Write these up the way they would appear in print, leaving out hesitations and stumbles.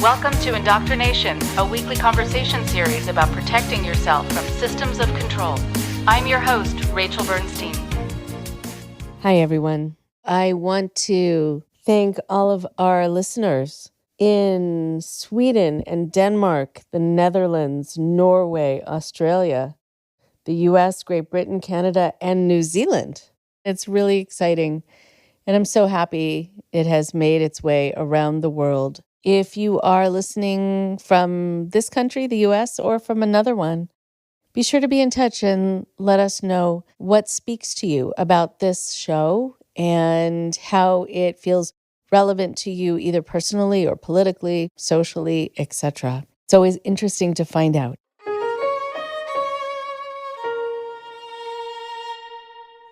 Welcome to IndoctriNation, a weekly conversation series about protecting yourself from systems of control. I'm your host, Rachel Bernstein. Hi, everyone. I want to thank all of our listeners in Sweden and Denmark, the Netherlands, Norway, Australia, the US, Great Britain, Canada, and New Zealand. It's really exciting, and I'm so happy it has made its way around the world. If you are listening from this country, the US, or from another one, be sure to be in touch and let us know what speaks to you about this show and how it feels relevant to you either personally or politically, socially, etc. It's always interesting to find out.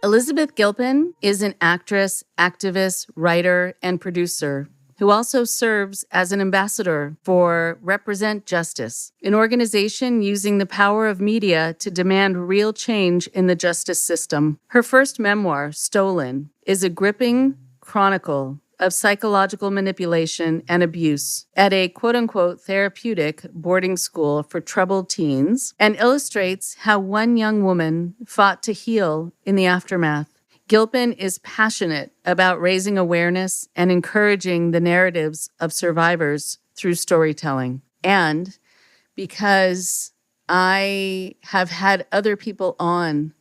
Elizabeth Gilpin is an actress, activist, writer, and producer who also serves as an ambassador for Represent Justice, an organization using the power of media to demand real change in the justice system. Her first memoir, Stolen, is a gripping chronicle of psychological manipulation and abuse at a quote-unquote therapeutic boarding school for troubled teens and illustrates how one young woman fought to heal in the aftermath. Gilpin is passionate about raising awareness and encouraging the narratives of survivors through storytelling. And because I have had other people on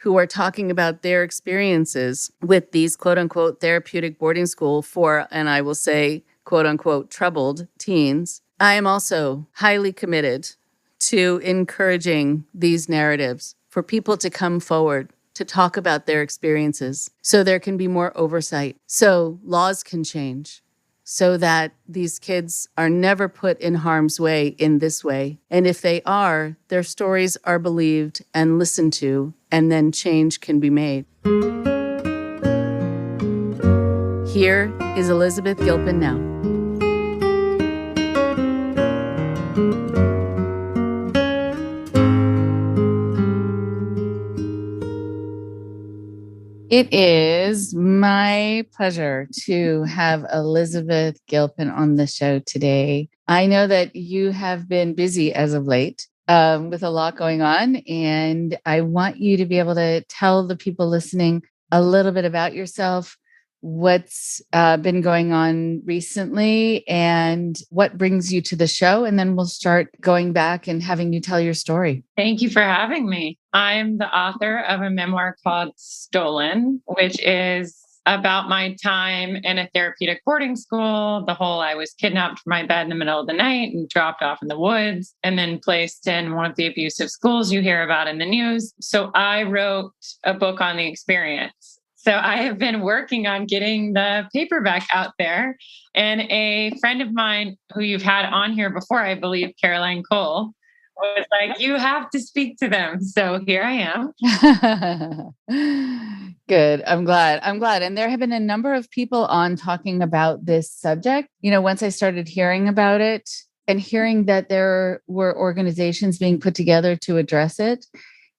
who are talking about their experiences with these quote-unquote therapeutic boarding school for, and I will say, quote-unquote troubled teens, I am also highly committed to encouraging these narratives for people to come forward to talk about their experiences so there can be more oversight, so laws can change, so that these kids are never put in harm's way in this way. And if they are, their stories are believed and listened to, and then change can be made. Here is Elizabeth Gilpin now. It is my pleasure to have Elizabeth Gilpin on the show today. I know that you have been busy as of late with a lot going on, and I want you to be able to tell the people listening a little bit about yourself, what's been going on recently, and what brings you to the show, and then we'll start going back and having you tell your story. Thank you for having me. I'm the author of a memoir called Stolen, which is about my time in a therapeutic boarding school. I was kidnapped from my bed in the middle of the night and dropped off in the woods and then placed in one of the abusive schools you hear about in the news. So I wrote a book on the experience. So I have been working on getting the paperback out there. And a friend of mine who you've had on here before, I believe, Caroline Cole, was like, you have to speak to them. So here I am. Good. I'm glad. And there have been a number of people on talking about this subject. You know, once I started hearing about it and hearing that there were organizations being put together to address it,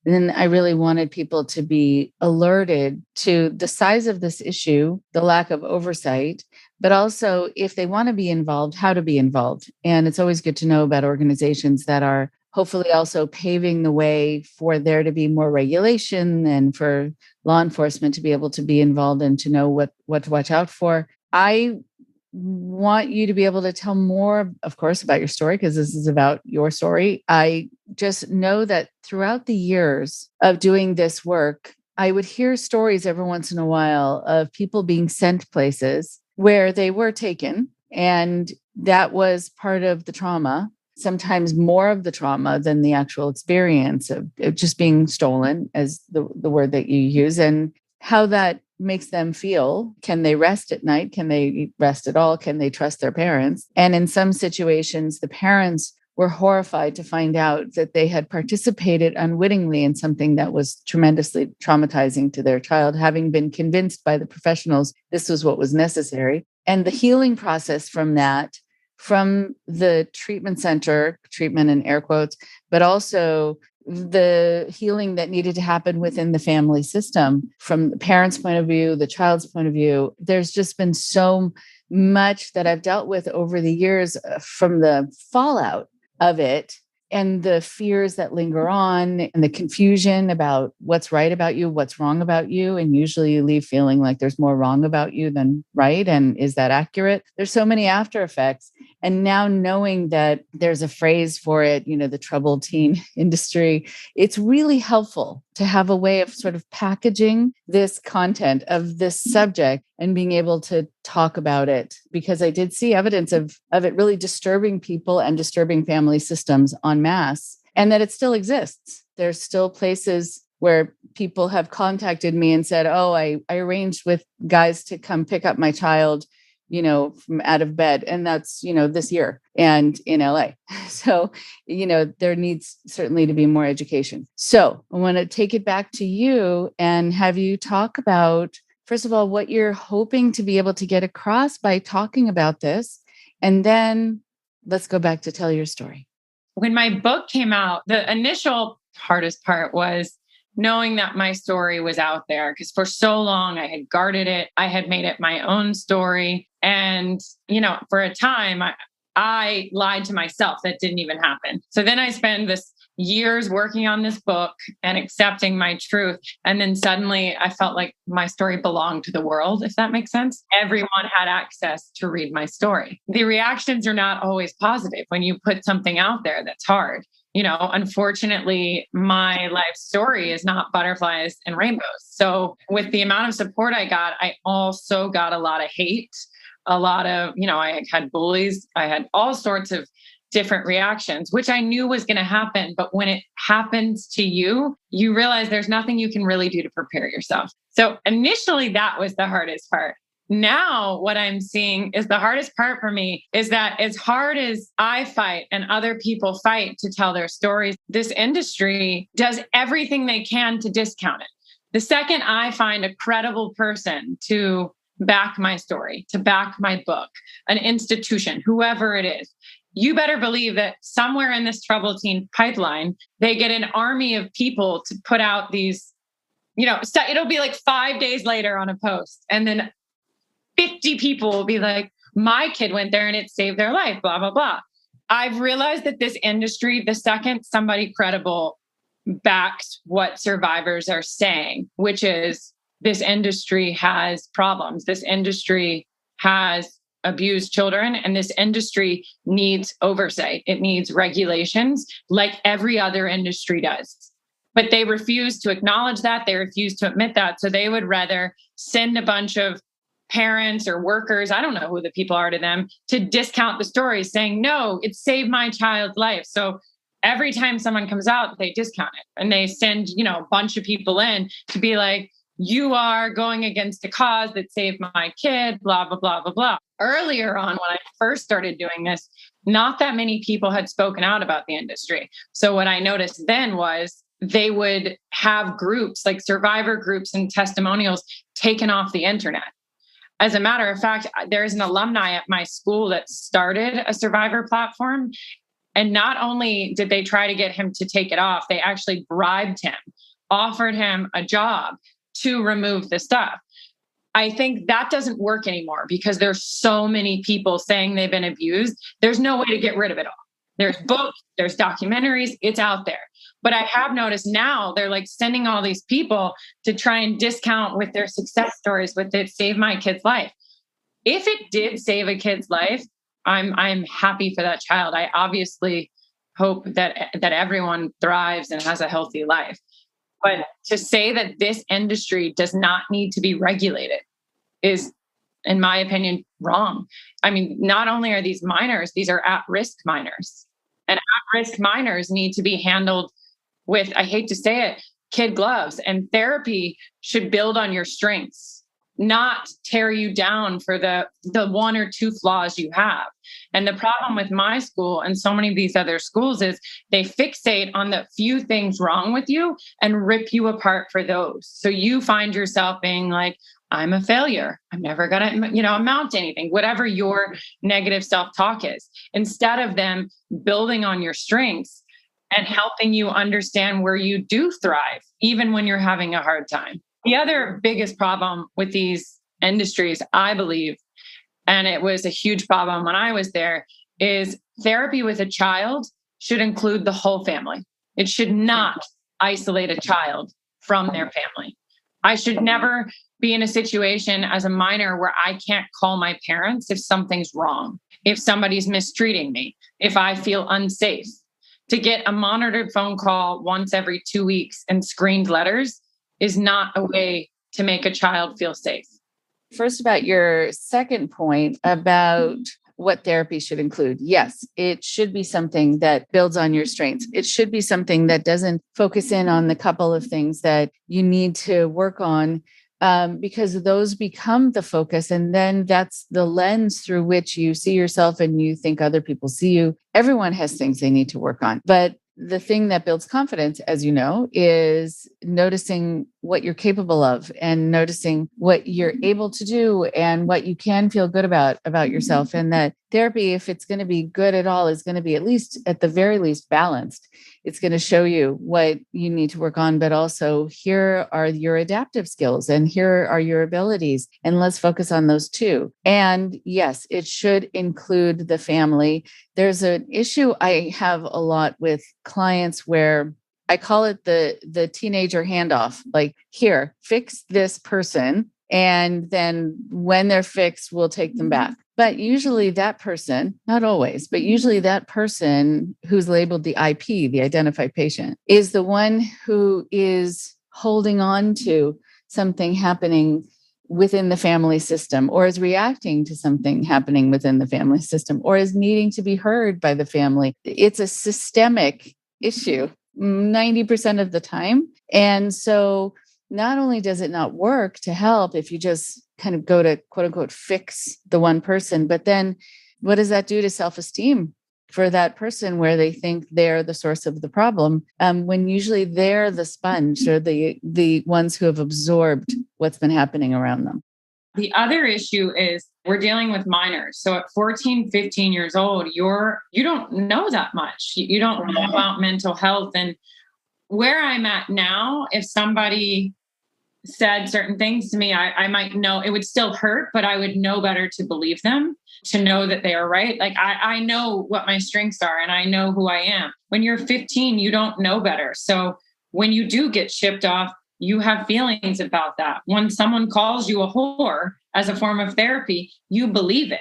then I really wanted people to be alerted to the size of this issue, the lack of oversight, but also if they want to be involved, how to be involved. And it's always good to know about organizations that are hopefully also paving the way for there to be more regulation and for law enforcement to be able to be involved and to know what to watch out for. I want you to be able to tell more, of course, about your story, because this is about your story. I just know that throughout the years of doing this work, I would hear stories every once in a while of people being sent places where they were taken, and that was part of the trauma, sometimes more of the trauma than the actual experience of just being stolen, as the word that you use, and how that makes them feel. Can they rest at night? Can they rest at all? Can they trust their parents? And in some situations, the parents were horrified to find out that they had participated unwittingly in something that was tremendously traumatizing to their child, having been convinced by the professionals this was what was necessary. And the healing process from that, from the treatment center, treatment in air quotes, but also the healing that needed to happen within the family system from the parents' point of view, the child's point of view. There's just been so much that I've dealt with over the years from the fallout of it and the fears that linger on and the confusion about what's right about you, what's wrong about you. And usually you leave feeling like there's more wrong about you than right. And is that accurate? There's so many after effects. And now knowing that there's a phrase for it, the troubled teen industry, it's really helpful to have a way of sort of packaging this content of this subject and being able to talk about it, because I did see evidence of it really disturbing people and disturbing family systems en masse, and that it still exists. There's still places where people have contacted me and said, oh, I arranged with guys to come pick up my child, from out of bed. And that's, this year and in LA. So, there needs certainly to be more education. So I want to take it back to you and have you talk about, first of all, what you're hoping to be able to get across by talking about this. And then let's go back to tell your story. When my book came out, the initial hardest part was knowing that my story was out there, because for so long I had guarded it. I had made it my own story. And, for a time, I lied to myself that didn't even happen. So then I spent this years working on this book and accepting my truth. And then suddenly I felt like my story belonged to the world, if that makes sense. Everyone had access to read my story. The reactions are not always positive when you put something out there that's hard. Unfortunately, my life story is not butterflies and rainbows. So with the amount of support I got, I also got a lot of hate, a lot of, I had bullies, I had all sorts of different reactions, which I knew was going to happen. But when it happens to you, you realize there's nothing you can really do to prepare yourself. So initially, that was the hardest part. Now, what I'm seeing is the hardest part for me is that as hard as I fight and other people fight to tell their stories, this industry does everything they can to discount it. The second I find a credible person to back my story, to back my book, an institution, whoever it is, you better believe that somewhere in this troubled teen pipeline, they get an army of people to put out these, it'll be like 5 days later on a post. And then 50 people will be like, my kid went there and it saved their life, blah, blah, blah. I've realized that this industry, the second somebody credible backs what survivors are saying, which is this industry has problems. This industry has abused children, and this industry needs oversight. It needs regulations like every other industry does. But they refuse to acknowledge that. They refuse to admit that. So they would rather send a bunch of parents or workers, I don't know who the people are to them, to discount the stories saying, no, it saved my child's life. So every time someone comes out, they discount it and they send, a bunch of people in to be like, you are going against a cause that saved my kid, blah, blah, blah, blah, blah. Earlier on, when I first started doing this, not that many people had spoken out about the industry. So what I noticed then was they would have groups like survivor groups and testimonials taken off the internet. As a matter of fact, there's an alumni at my school that started a survivor platform. And not only did they try to get him to take it off, they actually bribed him, offered him a job to remove the stuff. I think that doesn't work anymore because there's so many people saying they've been abused. There's no way to get rid of it all. There's books, there's documentaries, it's out there. But I have noticed now they're like sending all these people to try and discount with their success stories, with it saved my kid's life. If it did save a kid's life, I'm happy for that child. I obviously hope that everyone thrives and has a healthy life. But to say that this industry does not need to be regulated is, in my opinion, wrong. I mean, not only are these minors, these are at-risk minors. And at-risk minors need to be handled with, I hate to say it, kid gloves. And therapy should build on your strengths, not tear you down for the one or two flaws you have. And the problem with my school and so many of these other schools is they fixate on the few things wrong with you and rip you apart for those. So you find yourself being like, I'm a failure. I'm never going to, amount to anything, whatever your negative self-talk is. Instead of them building on your strengths, and helping you understand where you do thrive, even when you're having a hard time. The other biggest problem with these industries, I believe, and it was a huge problem when I was there, is therapy with a child should include the whole family. It should not isolate a child from their family. I should never be in a situation as a minor where I can't call my parents if something's wrong, if somebody's mistreating me, if I feel unsafe. To get a monitored phone call once every 2 weeks and screened letters is not a way to make a child feel safe. First, about your second point about what therapy should include. Yes, it should be something that builds on your strengths. It should be something that doesn't focus in on the couple of things that you need to work on, because those become the focus. And then that's the lens through which you see yourself and you think other people see you. Everyone has things they need to work on. But the thing that builds confidence, as you know, is noticing what you're capable of and noticing what you're able to do and what you can feel good about yourself. And that therapy, if it's going to be good at all, is going to be at the very least balanced. It's going to show you what you need to work on, but also here are your adaptive skills and here are your abilities. And let's focus on those too. And yes, it should include the family. There's an issue I have a lot with clients where I call it the teenager handoff. Like, here, fix this person. And then when they're fixed, we'll take them back. But usually that person, not always, but usually that person who's labeled the IP, the identified patient, is the one who is holding on to something happening within the family system, or is reacting to something happening within the family system, or is needing to be heard by the family. It's a systemic issue 90% of the time. And so not only does it not work to help if you just kind of go to quote unquote fix the one person, but then what does that do to self-esteem for that person, where they think they're the source of the problem, when usually they're the sponge or the ones who have absorbed what's been happening around them. The other issue is we're dealing with minors. So at 14, 15 years old, you don't know that much. You don't know about mental health. And where I'm at now, if somebody said certain things to me, I might know it would still hurt, but I would know better to believe them, to know that they are right. Like I know what my strengths are and I know who I am. When you're 15, you don't know better. So when you do get shipped off, you have feelings about that. When someone calls you a whore as a form of therapy, you believe it.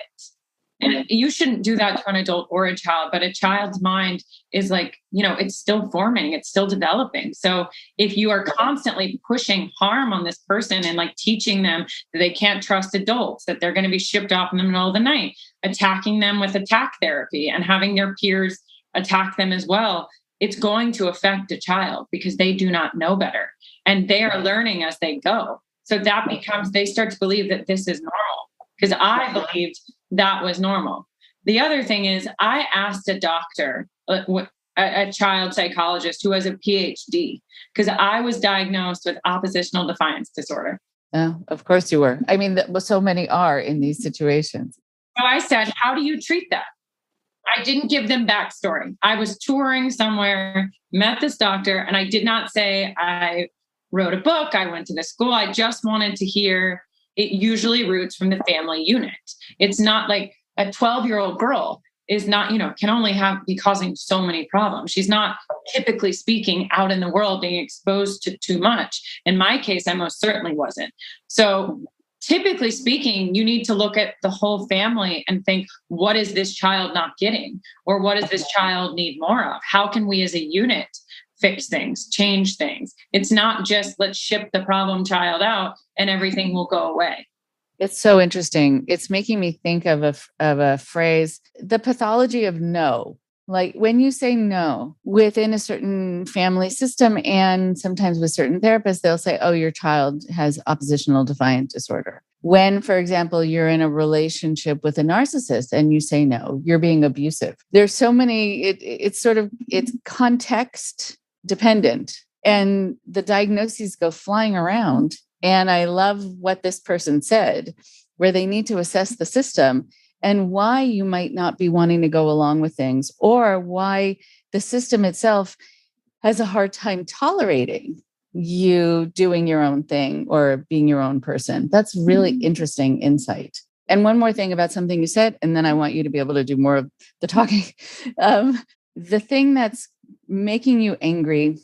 And you shouldn't do that to an adult or a child, but a child's mind is like, it's still forming, it's still developing. So if you are constantly pushing harm on this person and like teaching them that they can't trust adults, that they're going to be shipped off in the middle of the night, attacking them with attack therapy and having their peers attack them as well, it's going to affect a child because they do not know better and they are learning as they go. So that becomes, they start to believe that this is normal because I believed that was normal. The other thing is I asked a doctor, a child psychologist who has a PhD, because I was diagnosed with oppositional defiance disorder. Oh, of course you were. I mean, so many are in these situations. So I said, how do you treat that? I didn't give them backstory. I was touring somewhere, met this doctor, and I did not say I wrote a book, I went to the school. I just wanted to hear. It usually roots from the family unit. It's not like a 12-year-old girl is not, can only be causing so many problems. She's not, typically speaking, out in the world being exposed to too much. In my case, I most certainly wasn't. So typically speaking, you need to look at the whole family and think, what is this child not getting? Or what does this child need more of? How can we as a unit fix things, change things? It's not just let's ship the problem child out and everything will go away. It's so interesting. It's making me think of a phrase, the pathology of no. Like when you say no within a certain family system and sometimes with certain therapists, they'll say, oh, your child has oppositional defiant disorder. When, for example, you're in a relationship with a narcissist and you say no, you're being abusive. There's so many, it's context dependent and the diagnoses go flying around. And I love what this person said, where they need to assess the system and why you might not be wanting to go along with things, or why the system itself has a hard time tolerating you doing your own thing or being your own person. That's really interesting insight. And one more thing about something you said, and then I want you to be able to do more of the talking. The thing that's making you angry,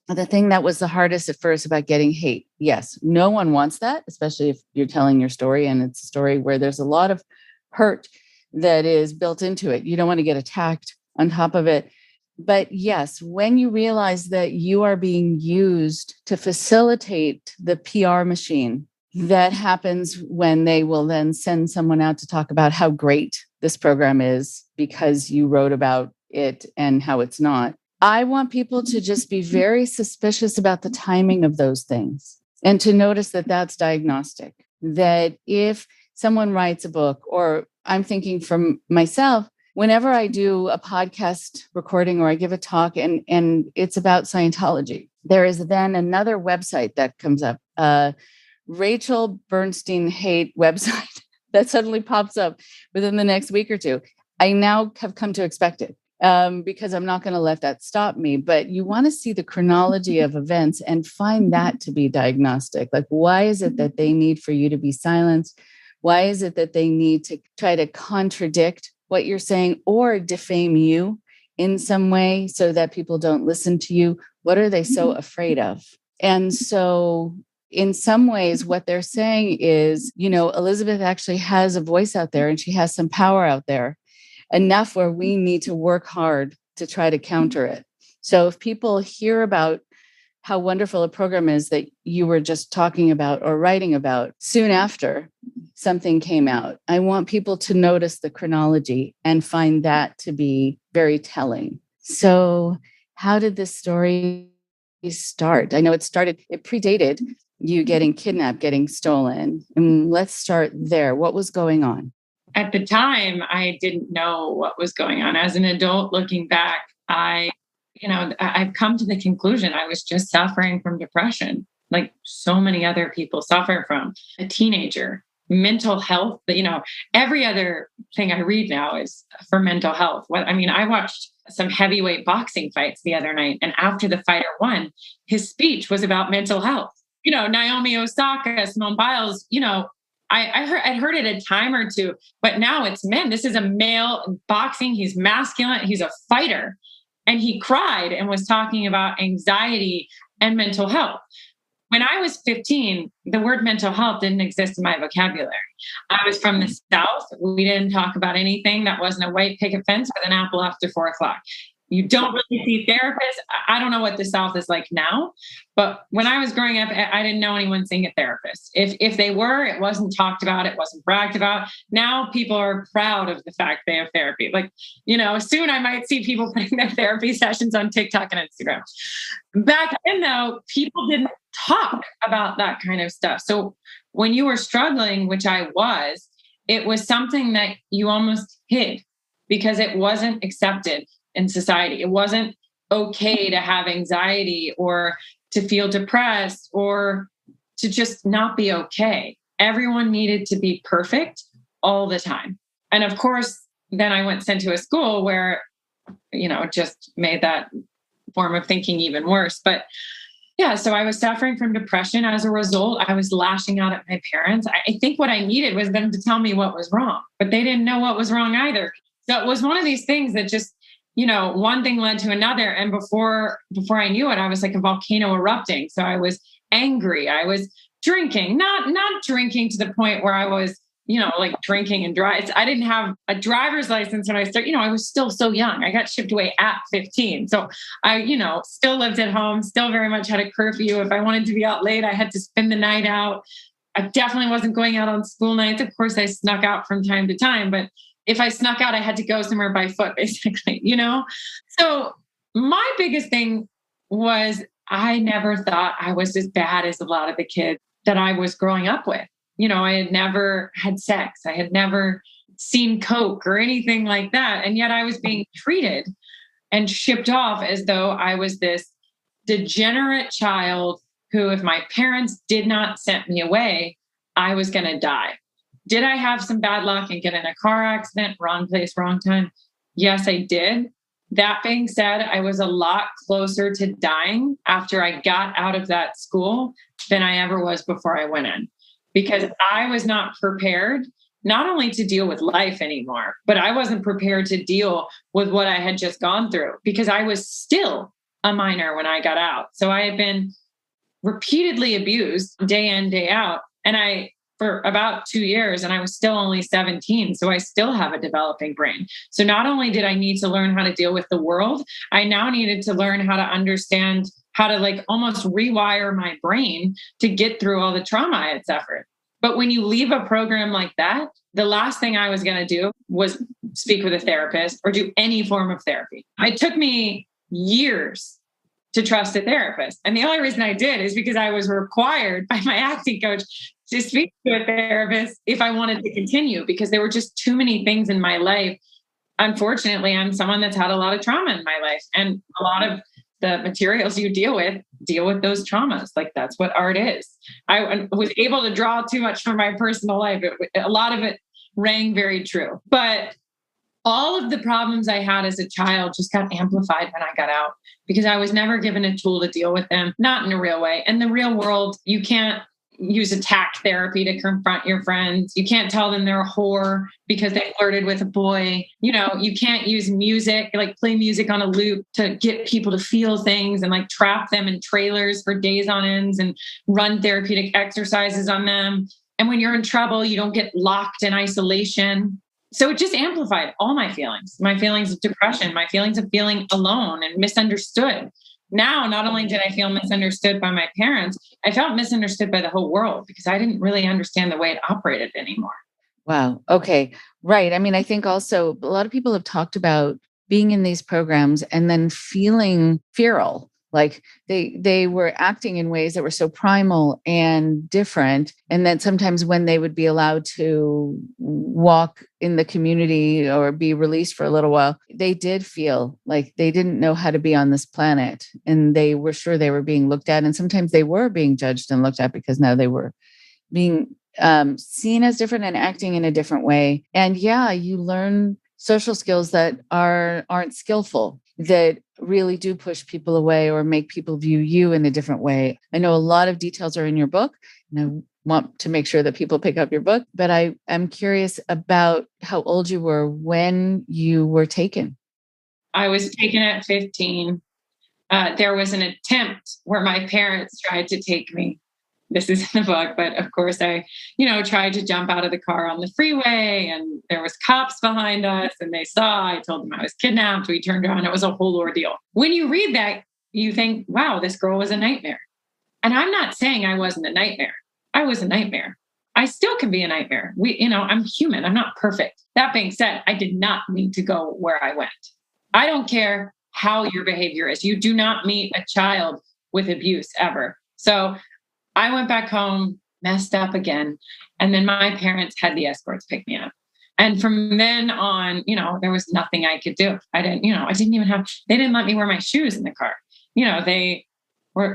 the thing that was the hardest at first about getting hate. Yes, no one wants that, especially if you're telling your story and it's a story where there's a lot of hurt that is built into it. You don't want to get attacked on top of it. But yes, when you realize that you are being used to facilitate the PR machine, that happens when they will then send someone out to talk about how great this program is because you wrote about it and how it's not. I want people to just be very suspicious about the timing of those things and to notice that that's diagnostic. That if someone writes a book, or I'm thinking from myself, whenever I do a podcast recording or I give a talk and it's about Scientology, there is then another website that comes up, Rachel Bernstein hate website that suddenly pops up within the next week or two. I now have come to expect it because I'm not going to let that stop me. But you want to see the chronology of events and find that to be diagnostic. Like, why is it that they need for you to be silenced? Why is it that they need to try to contradict what you're saying or defame you in some way so that people don't listen to you? What are they so afraid of? And so in some ways, what they're saying is, Elizabeth actually has a voice out there and she has some power out there, enough where we need to work hard to try to counter it. So if people hear about how wonderful a program is that you were just talking about or writing about soon after something came out, I want people to notice the chronology and find that to be very telling. So how did this story start? I know it predated you getting kidnapped, getting stolen. And let's start there. What was going on? At the time, I didn't know what was going on. As an adult looking back, I've come to the conclusion I was just suffering from depression, like so many other people suffer from. A teenager, mental health, every other thing I read now is for mental health. I watched some heavyweight boxing fights the other night, and after the fighter won, his speech was about mental health. Naomi Osaka, Simone Biles, I'd heard it a time or two, but now it's men. This is a male in boxing. He's masculine. He's a fighter. And he cried and was talking about anxiety and mental health. When I was 15, the word mental health didn't exist in my vocabulary. I was from the South. We didn't talk about anything that wasn't a white picket fence with an apple after 4:00. You don't really see therapists. I don't know what the South is like now, but when I was growing up, I didn't know anyone seeing a therapist. If they were, it wasn't talked about. It wasn't bragged about. Now people are proud of the fact they have therapy. Soon I might see people putting their therapy sessions on TikTok and Instagram. Back then, though, people didn't talk about that kind of stuff. So when you were struggling, which I was, it was something that you almost hid because it wasn't accepted in society. It wasn't okay to have anxiety or to feel depressed or to just not be okay. Everyone needed to be perfect all the time. And of course, then I went sent to a school where, just made that form of thinking even worse. But yeah, so I was suffering from depression. As a result, I was lashing out at my parents. I think what I needed was them to tell me what was wrong, but they didn't know what was wrong either. So it was one of these things that just, one thing led to another. And before I knew it, I was like a volcano erupting. So I was angry. I was drinking, not drinking to the point where I was, like drinking and drive. I didn't have a driver's license when I started, I was still so young. I got shipped away at 15. So I, still lived at home, still very much had a curfew. If I wanted to be out late, I had to spend the night out. I definitely wasn't going out on school nights. Of course, I snuck out from time to time, but if I snuck out, I had to go somewhere by foot, basically, So my biggest thing was I never thought I was as bad as a lot of the kids that I was growing up with. I had never had sex. I had never seen coke or anything like that. And yet I was being treated and shipped off as though I was this degenerate child who, if my parents did not send me away, I was going to die. Did I have some bad luck and get in a car accident, wrong place, wrong time? Yes, I did. That being said, I was a lot closer to dying after I got out of that school than I ever was before I went in, because I was not prepared not only to deal with life anymore, but I wasn't prepared to deal with what I had just gone through, because I was still a minor when I got out. So I had been repeatedly abused day in, day out. And for about 2 years, and I was still only 17. So I still have a developing brain. So not only did I need to learn how to deal with the world, I now needed to learn how to understand how to like almost rewire my brain to get through all the trauma I had suffered. But when you leave a program like that, the last thing I was going to do was speak with a therapist or do any form of therapy. It took me years to trust a therapist. And the only reason I did is because I was required by my acting coach to speak to a therapist if I wanted to continue, because there were just too many things in my life. Unfortunately, I'm someone that's had a lot of trauma in my life, and a lot of the materials you deal with those traumas. Like, that's what art is. I was able to draw too much from my personal life. A lot of it rang very true, but all of the problems I had as a child just got amplified when I got out, because I was never given a tool to deal with them, not in a real way. In the real world, you can't use attack therapy to confront your friends. You can't tell them they're a whore because they flirted with a boy. You know, you can't use music, like play music on a loop to get people to feel things and like trap them in trailers for days on ends and run therapeutic exercises on them. And when you're in trouble, you don't get locked in isolation. So it just amplified all my feelings of depression, my feelings of feeling alone and misunderstood. Now, not only did I feel misunderstood by my parents, I felt misunderstood by the whole world, because I didn't really understand the way it operated anymore. Wow. Okay. Right. I mean, I think also a lot of people have talked about being in these programs and then feeling feral. Like they were acting in ways that were so primal and different. And that sometimes when they would be allowed to walk in the community or be released for a little while, they did feel like they didn't know how to be on this planet. And they were sure they were being looked at. And sometimes they were being judged and looked at because now they were being seen as different and acting in a different way. And yeah, you learn social skills that aren't skillful, that really do push people away or make people view you in a different way. I know a lot of details are in your book, and I want to make sure that people pick up your book, but I am curious about how old you were when you were taken. I was taken at 15. There was an attempt where my parents tried to take me. This is in the book, but of course I, tried to jump out of the car on the freeway, and there was cops behind us, and they saw, I told them I was kidnapped. We turned around. It was a whole ordeal. When you read that, you think, wow, this girl was a nightmare. And I'm not saying I wasn't a nightmare. I was a nightmare. I still can be a nightmare. I'm human. I'm not perfect. That being said, I did not need to go where I went. I don't care how your behavior is. You do not meet a child with abuse ever. So I went back home, messed up again. And then my parents had the escorts pick me up. And from then on, there was nothing I could do. They didn't let me wear my shoes in the car. They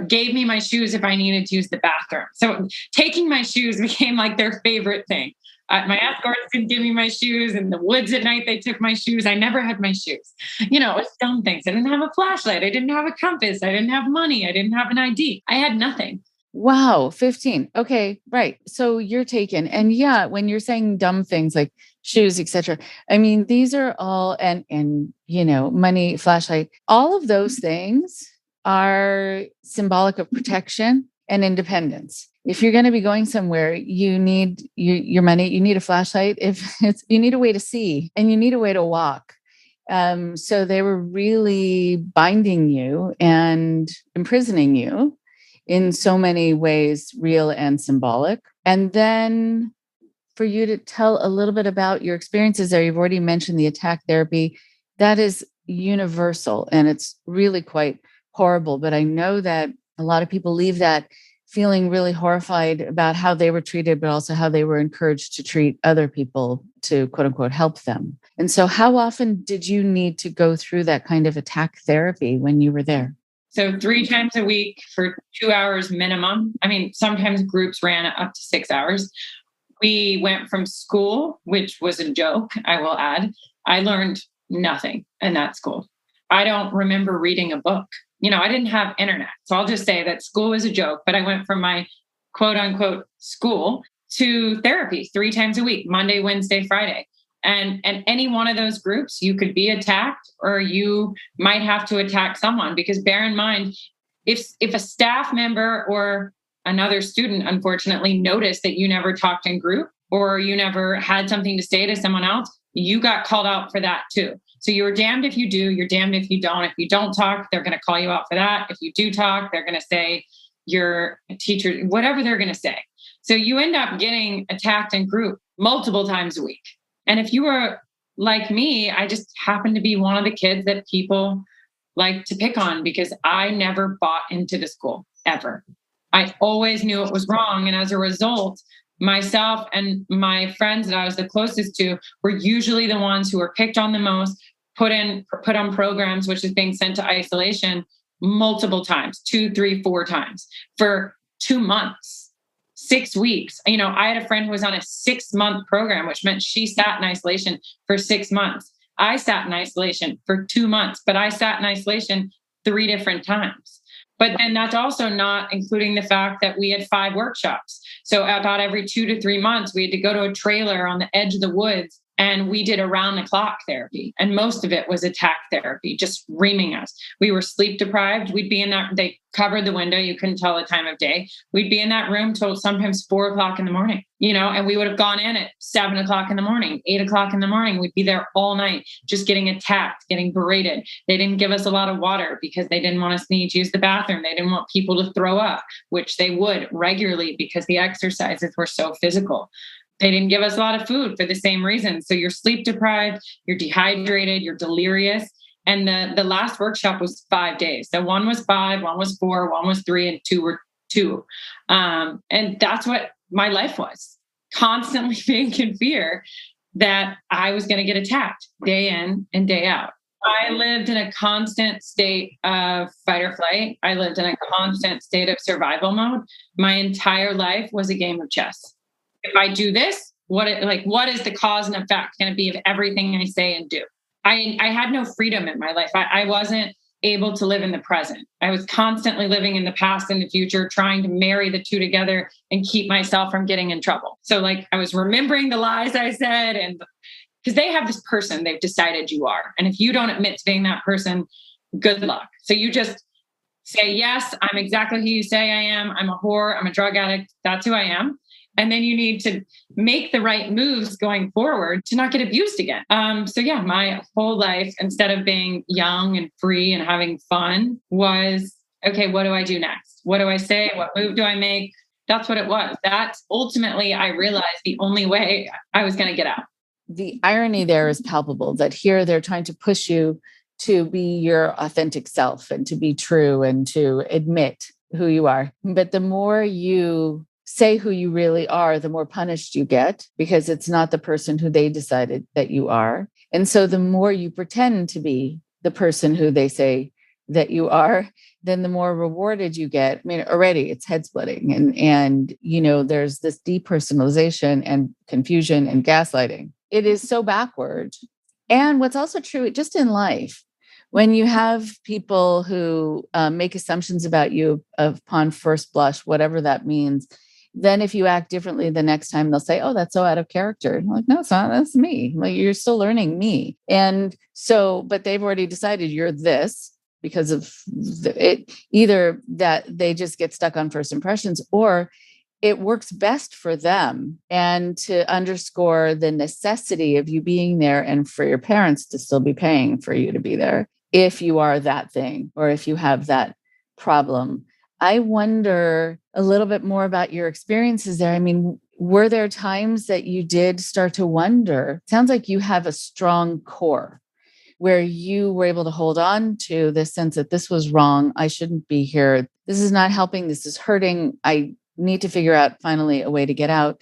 gave me my shoes if I needed to use the bathroom. So taking my shoes became like their favorite thing. My escorts didn't give me my shoes. In the woods at night, they took my shoes. I never had my shoes. It was dumb things. I didn't have a flashlight. I didn't have a compass. I didn't have money. I didn't have an ID. I had nothing. Wow, 15. Okay, right. So you're taken. And yeah, when you're saying dumb things like shoes, etc. I mean, these are all and money, flashlight, all of those things are symbolic of protection and independence. If you're going to be going somewhere, you need your money, you need a flashlight. You need a way to see, and you need a way to walk. So they were really binding you and imprisoning you in so many ways, real and symbolic. And then for you to tell a little bit about your experiences there, you've already mentioned the attack therapy. That is universal, and it's really quite horrible. But I know that a lot of people leave that feeling really horrified about how they were treated, but also how they were encouraged to treat other people to quote unquote help them. And so how often did you need to go through that kind of attack therapy when you were there? So 3 times a week for 2 hours minimum. I mean, sometimes groups ran up to 6 hours. We went from school, which was a joke, I will add. I learned nothing in that school. I don't remember reading a book. I didn't have internet. So I'll just say that school was a joke, but I went from my quote unquote school to therapy 3 times a week, Monday, Wednesday, Friday. And any one of those groups, you could be attacked or you might have to attack someone, because bear in mind, if a staff member or another student unfortunately noticed that you never talked in group or you never had something to say to someone else, you got called out for that too. So you're damned if you do, you're damned if you don't. If you don't talk, they're going to call you out for that. If you do talk, they're going to say you're a teacher, whatever they're going to say. So you end up getting attacked in group multiple times a week. And if you were like me, I just happened to be one of the kids that people like to pick on because I never bought into the school ever. I always knew it was wrong. And as a result, myself and my friends that I was the closest to were usually the ones who were picked on the most, put on programs, which is being sent to isolation multiple times, 2, 3, 4 times for 2 months, 6 weeks. I had a friend who was on a 6-month program, which meant she sat in isolation for 6 months. I sat in isolation for 2 months, but I sat in isolation 3 different times. But then that's also not including the fact that we had 5 workshops. So about every 2 to 3 months, we had to go to a trailer on the edge of the woods and we did around the clock therapy. And most of it was attack therapy, just reaming us. We were sleep deprived. We'd be in that, they covered the window. You couldn't tell the time of day. We'd be in that room till sometimes 4 o'clock in the morning, and we would have gone in at 7 o'clock in the morning, 8 o'clock in the morning. We'd be there all night, just getting attacked, getting berated. They didn't give us a lot of water because they didn't want us to need to use the bathroom. They didn't want people to throw up, which they would regularly because the exercises were so physical. They didn't give us a lot of food for the same reason. So you're sleep deprived, you're dehydrated, you're delirious. And the last workshop was 5 days. So one was 5, one was 4, one was 3, and 2 were 2. And that's what my life was, constantly being in fear that I was going to get attacked day in and day out. I lived in a constant state of fight or flight. I lived in a constant state of survival mode. My entire life was a game of chess. If I do this, what is the cause and effect going to be of everything I say and do? I had no freedom in my life. I wasn't able to live in the present. I was constantly living in the past and the future, trying to marry the two together and keep myself from getting in trouble. So I was remembering the lies I said, and because they have this person they've decided you are. And if you don't admit to being that person, good luck. So you just say, yes, I'm exactly who you say I am. I'm a whore. I'm a drug addict. That's who I am. And then you need to make the right moves going forward to not get abused again. My whole life, instead of being young and free and having fun, was, okay, what do I do next? What do I say? What move do I make? That's what it was. That's ultimately, I realized, the only way I was going to get out. The irony there is palpable, that here they're trying to push you to be your authentic self and to be true and to admit who you are. But the more you say who you really are, the more punished you get, because it's not the person who they decided that you are. And so the more you pretend to be the person who they say that you are, then the more rewarded you get. I mean, already it's head splitting. And there's this depersonalization and confusion and gaslighting. It is so backward. And what's also true just in life, when you have people who make assumptions about you upon first blush, whatever that means, then if you act differently the next time, they'll say, oh, that's so out of character. I'm like, no, it's not. That's me. Like, you're still learning me. And so, but they've already decided you're this because of it, either that they just get stuck on first impressions, or it works best for them, and to underscore the necessity of you being there and for your parents to still be paying for you to be there if you are that thing or if you have that problem. I wonder a little bit more about your experiences there. I mean, were there times that you did start to wonder? It sounds like you have a strong core where you were able to hold on to this sense that this was wrong. I shouldn't be here. This is not helping. This is hurting. I need to figure out finally a way to get out.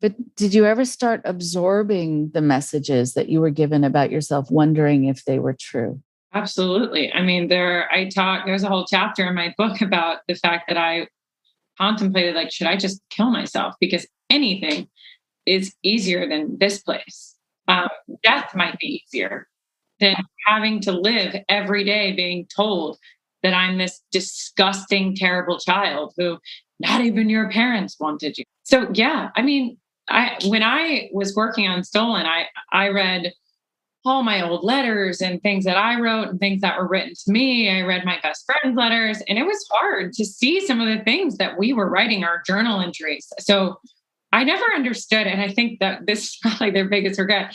But did you ever start absorbing the messages that you were given about yourself, wondering if they were true? Absolutely. I mean, there's a whole chapter in my book about the fact that I contemplated, should I just kill myself? Because anything is easier than this place. Death might be easier. than having to live every day being told that I'm this disgusting, terrible child who not even your parents wanted you. So yeah, I mean, when I was working on Stolen, I read all my old letters and things that I wrote and things that were written to me. I read my best friend's letters, and it was hard to see some of the things that we were writing, our journal entries. So I never understood, and I think that this is probably their biggest regret.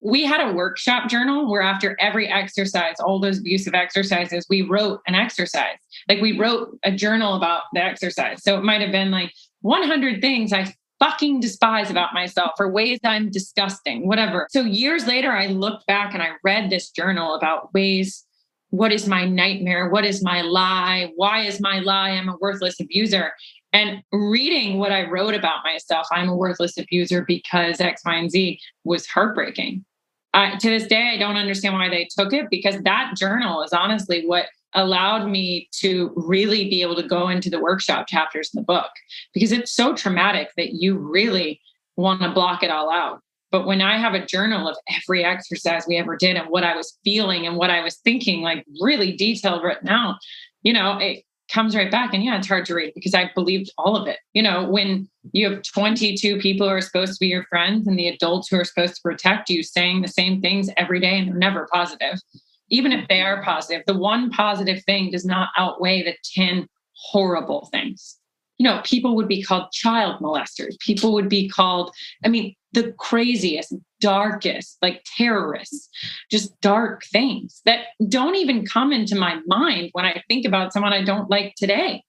We had a workshop journal where after every exercise, all those abusive exercises, we wrote an exercise. Like we wrote a journal about the exercise. So it might have been like 100 things I fucking despise about myself or ways I'm disgusting, whatever. So years later, I looked back and I read this journal about ways, what is my nightmare? What is my lie? Why is my lie? I'm a worthless abuser. And reading what I wrote about myself, I'm a worthless abuser because X, Y, and Z, was heartbreaking. To this day, I don't understand why they took it, because that journal is honestly what allowed me to really be able to go into the workshop chapters in the book, because it's so traumatic that you really want to block it all out. But when I have a journal of every exercise we ever did and what I was feeling and what I was thinking, like really detailed written out, it comes right back. And yeah, it's hard to read because I believed all of it. When you have 22 people who are supposed to be your friends and the adults who are supposed to protect you saying the same things every day and they're never positive, even if they are positive, the one positive thing does not outweigh the 10 horrible things. People would be called child molesters. People would be called, the craziest, darkest, like terrorists, just dark things that don't even come into my mind when I think about someone I don't like today.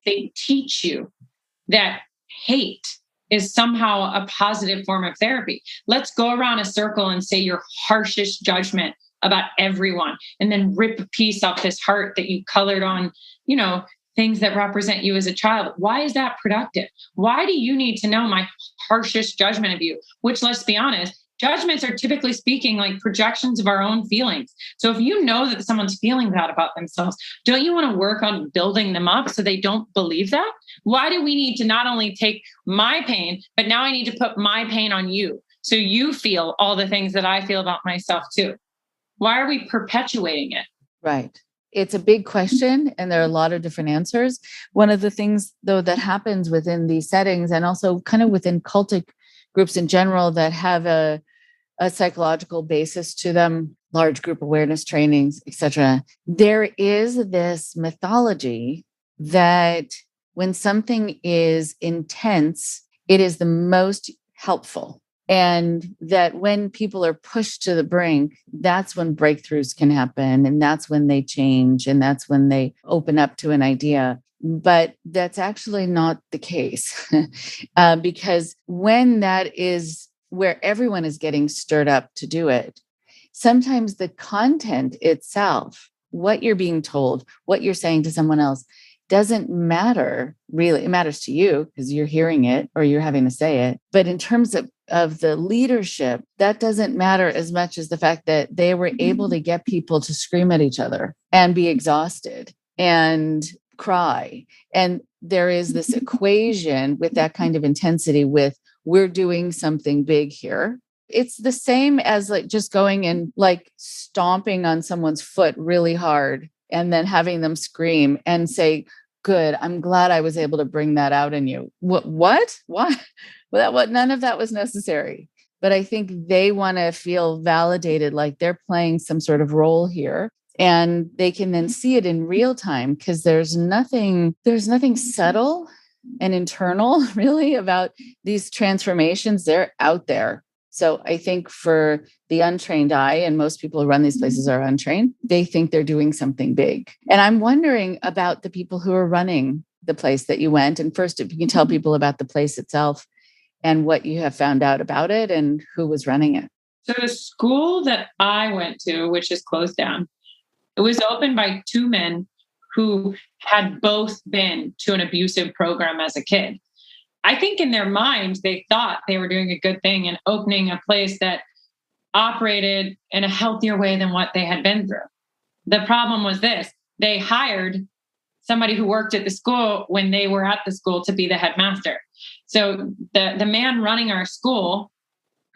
They teach you that hate is somehow a positive form of therapy. Let's go around a circle and say your harshest judgment about everyone, and then rip a piece off this heart that you colored on, things that represent you as a child. Why is that productive? Why do you need to know my harshest judgment of you? Which, let's be honest, judgments are typically speaking like projections of our own feelings. So if you know that someone's feeling that about themselves, don't you want to work on building them up so they don't believe that? Why do we need to not only take my pain, but now I need to put my pain on you so you feel all the things that I feel about myself too? Why are we perpetuating it? Right. It's a big question, and there are a lot of different answers. One of the things, though, that happens within these settings and also kind of within cultic groups in general that have a psychological basis to them, large group awareness trainings, etc., there is this mythology that when something is intense, it is the most helpful. And that when people are pushed to the brink, that's when breakthroughs can happen. And that's when they change. And that's when they open up to an idea. But that's actually not the case. Because when that is where everyone is getting stirred up to do it, sometimes the content itself, what you're being told, what you're saying to someone else, doesn't matter really. It matters to you because you're hearing it or you're having to say it. But in terms of the leadership, that doesn't matter as much as the fact that they were able to get people to scream at each other and be exhausted and cry. And there is this equation with that kind of intensity with we're doing something big here. It's the same as like just going and like stomping on someone's foot really hard and then having them scream and say, good, I'm glad I was able to bring that out in you. What? Why? Well, none of that was necessary. But I think they want to feel validated, like they're playing some sort of role here. And they can then see it in real time because there's nothing subtle and internal really about these transformations. They're out there. So I think for the untrained eye, and most people who run these places are untrained, they think they're doing something big. And I'm wondering about the people who are running the place that you went. And first, if you can tell people about the place itself and what you have found out about it and who was running it. So the school that I went to, which is closed down, it was opened by two men who had both been to an abusive program as a kid. I think in their minds, they thought they were doing a good thing and opening a place that operated in a healthier way than what they had been through. The problem was this: they hired somebody who worked at the school when they were at the school to be the headmaster. So the man running our school,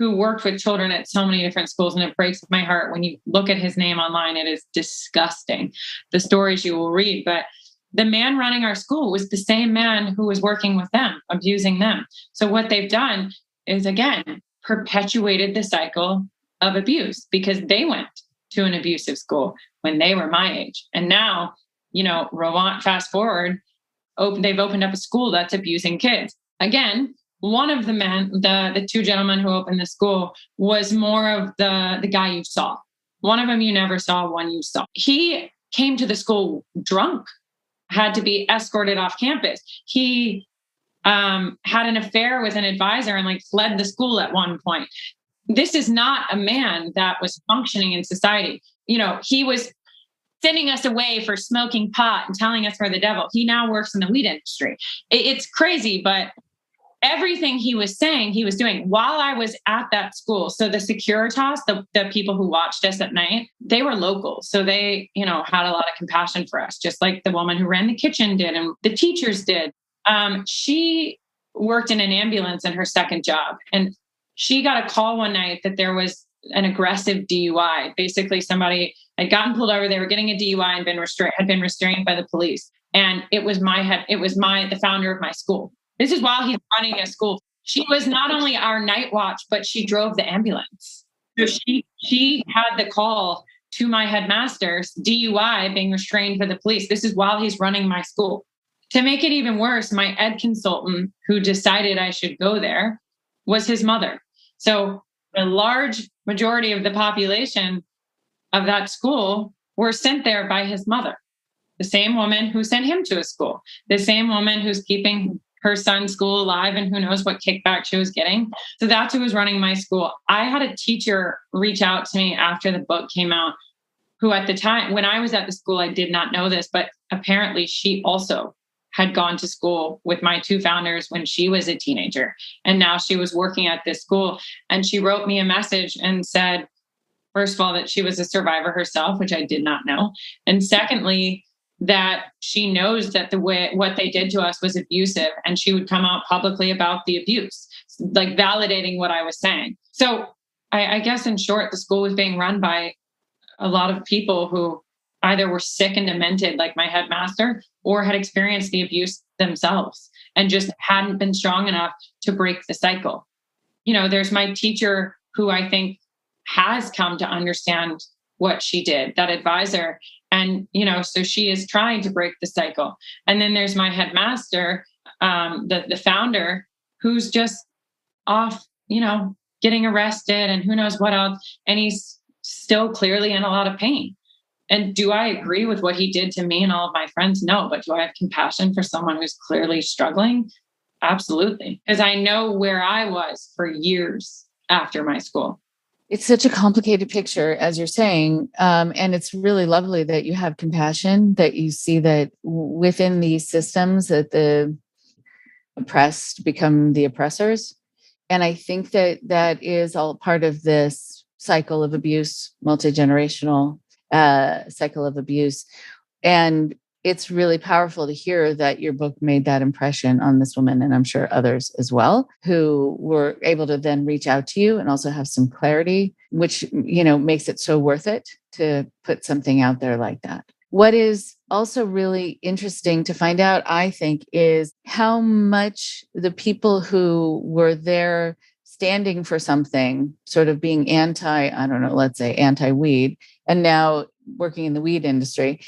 who worked with children at so many different schools. And it breaks my heart when you look at his name online. It is disgusting, the stories you will read. But the man running our school was the same man who was working with them, abusing them. So what they've done is, again, perpetuated the cycle of abuse, because they went to an abusive school when they were my age. And now, fast forward, they've opened up a school that's abusing kids. Again, one of the men, the two gentlemen who opened the school, was more of the guy you saw. One of them you never saw, one you saw. He came to the school drunk, had to be escorted off campus. He had an affair with an advisor and fled the school at one point. This is not a man that was functioning in society. He was sending us away for smoking pot and telling us we're the devil. He now works in the weed industry. It's crazy, but everything he was saying, he was doing while I was at that school. So the Securitas, the people who watched us at night, they were local. So they, had a lot of compassion for us, just like the woman who ran the kitchen did and the teachers did. She worked in an ambulance in her second job. And she got a call one night that there was an aggressive DUI. Basically, somebody had gotten pulled over. They were getting a DUI and had been restrained by the police. And it was the founder of my school. This is while he's running a school. She was not only our night watch, but she drove the ambulance. So she had the call to my headmaster's DUI, being restrained for the police. This is while he's running my school. To make it even worse, my ed consultant who decided I should go there was his mother. So a large majority of the population of that school were sent there by his mother, the same woman who sent him to a school, the same woman who's keeping her son's school alive and who knows what kickback she was getting. So that's who was running my school. I had a teacher reach out to me after the book came out, who at the time, when I was at the school, I did not know this, but apparently she also had gone to school with my two founders when she was a teenager. And now she was working at this school. And she wrote me a message and said, first of all, that she was a survivor herself, which I did not know. And secondly, that she knows that what they did to us was abusive, and she would come out publicly about the abuse, validating what I was saying. So I guess in short, the school was being run by a lot of people who either were sick and demented, like my headmaster, or had experienced the abuse themselves and just hadn't been strong enough to break the cycle. There's my teacher who I think has come to understand what she did, that advisor. And, so she is trying to break the cycle. And then there's my headmaster, the founder, who's just off, getting arrested and who knows what else. And he's still clearly in a lot of pain. And do I agree with what he did to me and all of my friends? No. But do I have compassion for someone who's clearly struggling? Absolutely. Because I know where I was for years after my school. It's such a complicated picture, as you're saying. And it's really lovely that you have compassion, that you see that within these systems that the oppressed become the oppressors. And I think that is all part of this cycle of abuse, multi-generational cycle of abuse. And it's really powerful to hear that your book made that impression on this woman, and I'm sure others as well, who were able to then reach out to you and also have some clarity, which, makes it so worth it to put something out there like that. What is also really interesting to find out, I think, is how much the people who were there standing for something, sort of being let's say anti-weed, and now working in the weed industry.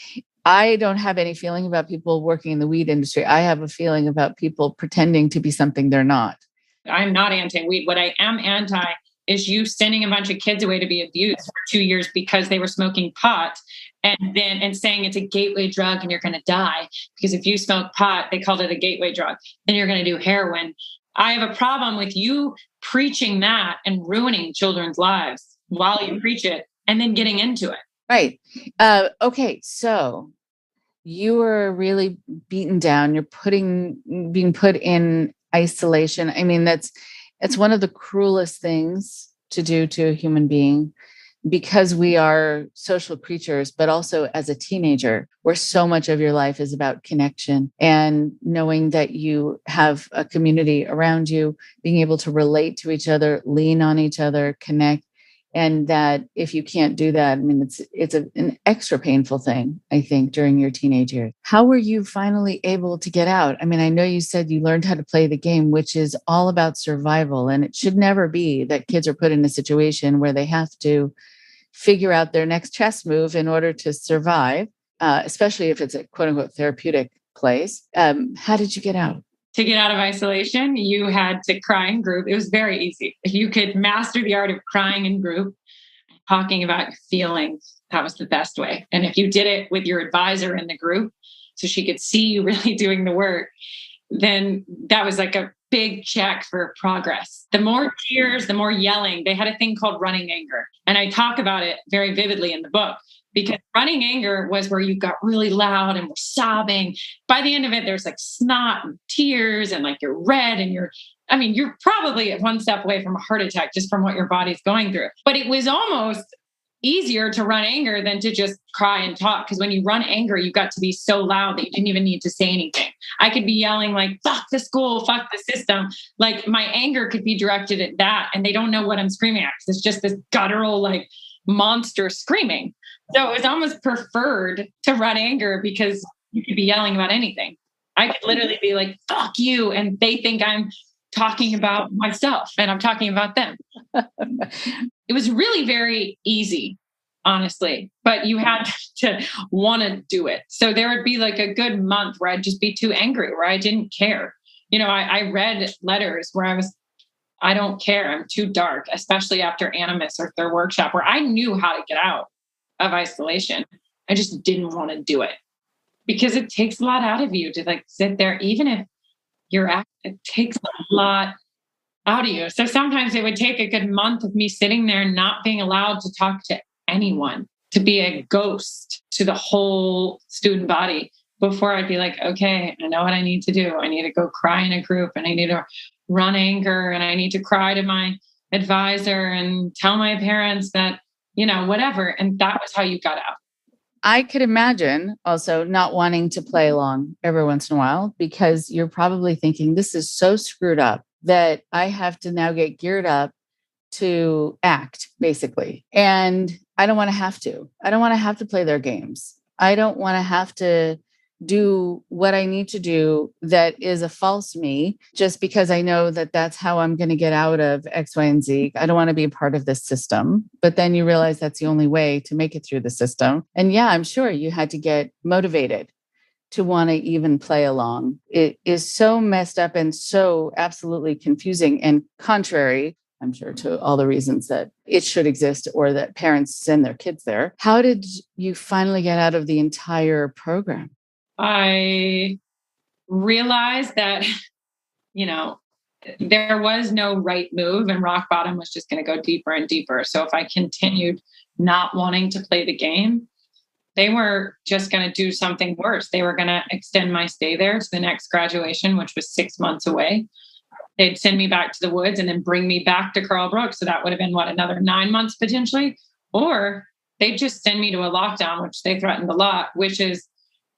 I don't have any feeling about people working in the weed industry. I have a feeling about people pretending to be something they're not. I'm not anti-weed. What I am anti is you sending a bunch of kids away to be abused for 2 years because they were smoking pot and saying it's a gateway drug and you're going to die because if you smoke pot, they called it a gateway drug, then you're going to do heroin. I have a problem with you preaching that and ruining children's lives while you preach it and then getting into it. Right. Okay. So you were really beaten down. You're being put in isolation. I mean, it's one of the cruelest things to do to a human being. because we are social creatures, but also as a teenager, where so much of your life is about connection and knowing that you have a community around you, being able to relate to each other, lean on each other, connect. And that if you can't do that, I mean, it's an extra painful thing, I think, during your teenage years. How were you finally able to get out? I mean, I know you said you learned how to play the game, which is all about survival. And it should never be that kids are put in a situation where they have to figure out their next chess move in order to survive, especially if it's a quote unquote therapeutic place. How did you get out? To get out of isolation, you had to cry in group. It was very easy. If you could master the art of crying in group, talking about your feelings, that was the best way. And if you did it with your advisor in the group, so she could see you really doing the work, then that was like a big check for progress. The more tears, the more yelling. They had a thing called running anger. And I talk about it very vividly in the book, because running anger was where you got really loud and were sobbing. By the end of it, there's like snot and tears and like you're red and you're probably one step away from a heart attack just from what your body's going through. But it was almost easier to run anger than to just cry and talk. Because when you run anger, you got to be so loud that you didn't even need to say anything. I could be yelling like, fuck the school, fuck the system. Like my anger could be directed at that. And they don't know what I'm screaming at, because it's just this guttural, like monster screaming. So it was almost preferred to run anger because you could be yelling about anything. I could literally be like, fuck you. And they think I'm talking about myself and I'm talking about them. It was really very easy, honestly, but you had to want to do it. So there would be like a good month where I'd just be too angry, where I didn't care. I read letters where I don't care. I'm too dark, especially after Animus or their workshop, where I knew how to get out of isolation. I just didn't want to do it because it takes a lot out of you to like sit there, even if it takes a lot out of you. So sometimes it would take a good month of me sitting there and not being allowed to talk to anyone, to be a ghost to the whole student body before I'd be like, okay, I know what I need to do. I need to go cry in a group and I need to run anger and I need to cry to my advisor and tell my parents that, whatever. And that was how you got out. I could imagine also not wanting to play along every once in a while, because you're probably thinking, this is so screwed up that I have to now get geared up to act, basically. And I don't want to have to. I don't want to have to play their games. I don't want to have to do what I need to do that is a false me, just because I know that that's how I'm going to get out of X, Y, and Z. I don't want to be a part of this system. But then you realize that's the only way to make it through the system. And yeah, I'm sure you had to get motivated to want to even play along. It is so messed up and so absolutely confusing and contrary, I'm sure, to all the reasons that it should exist or that parents send their kids there. How did you finally get out of the entire program? I realized that, there was no right move and rock bottom was just going to go deeper and deeper. So if I continued not wanting to play the game, they were just going to do something worse. They were going to extend my stay there to the next graduation, which was 6 months away. They'd send me back to the woods and then bring me back to Carl Brook. So that would have been another 9 months potentially. Or they'd just send me to a lockdown, which they threatened a lot, which is,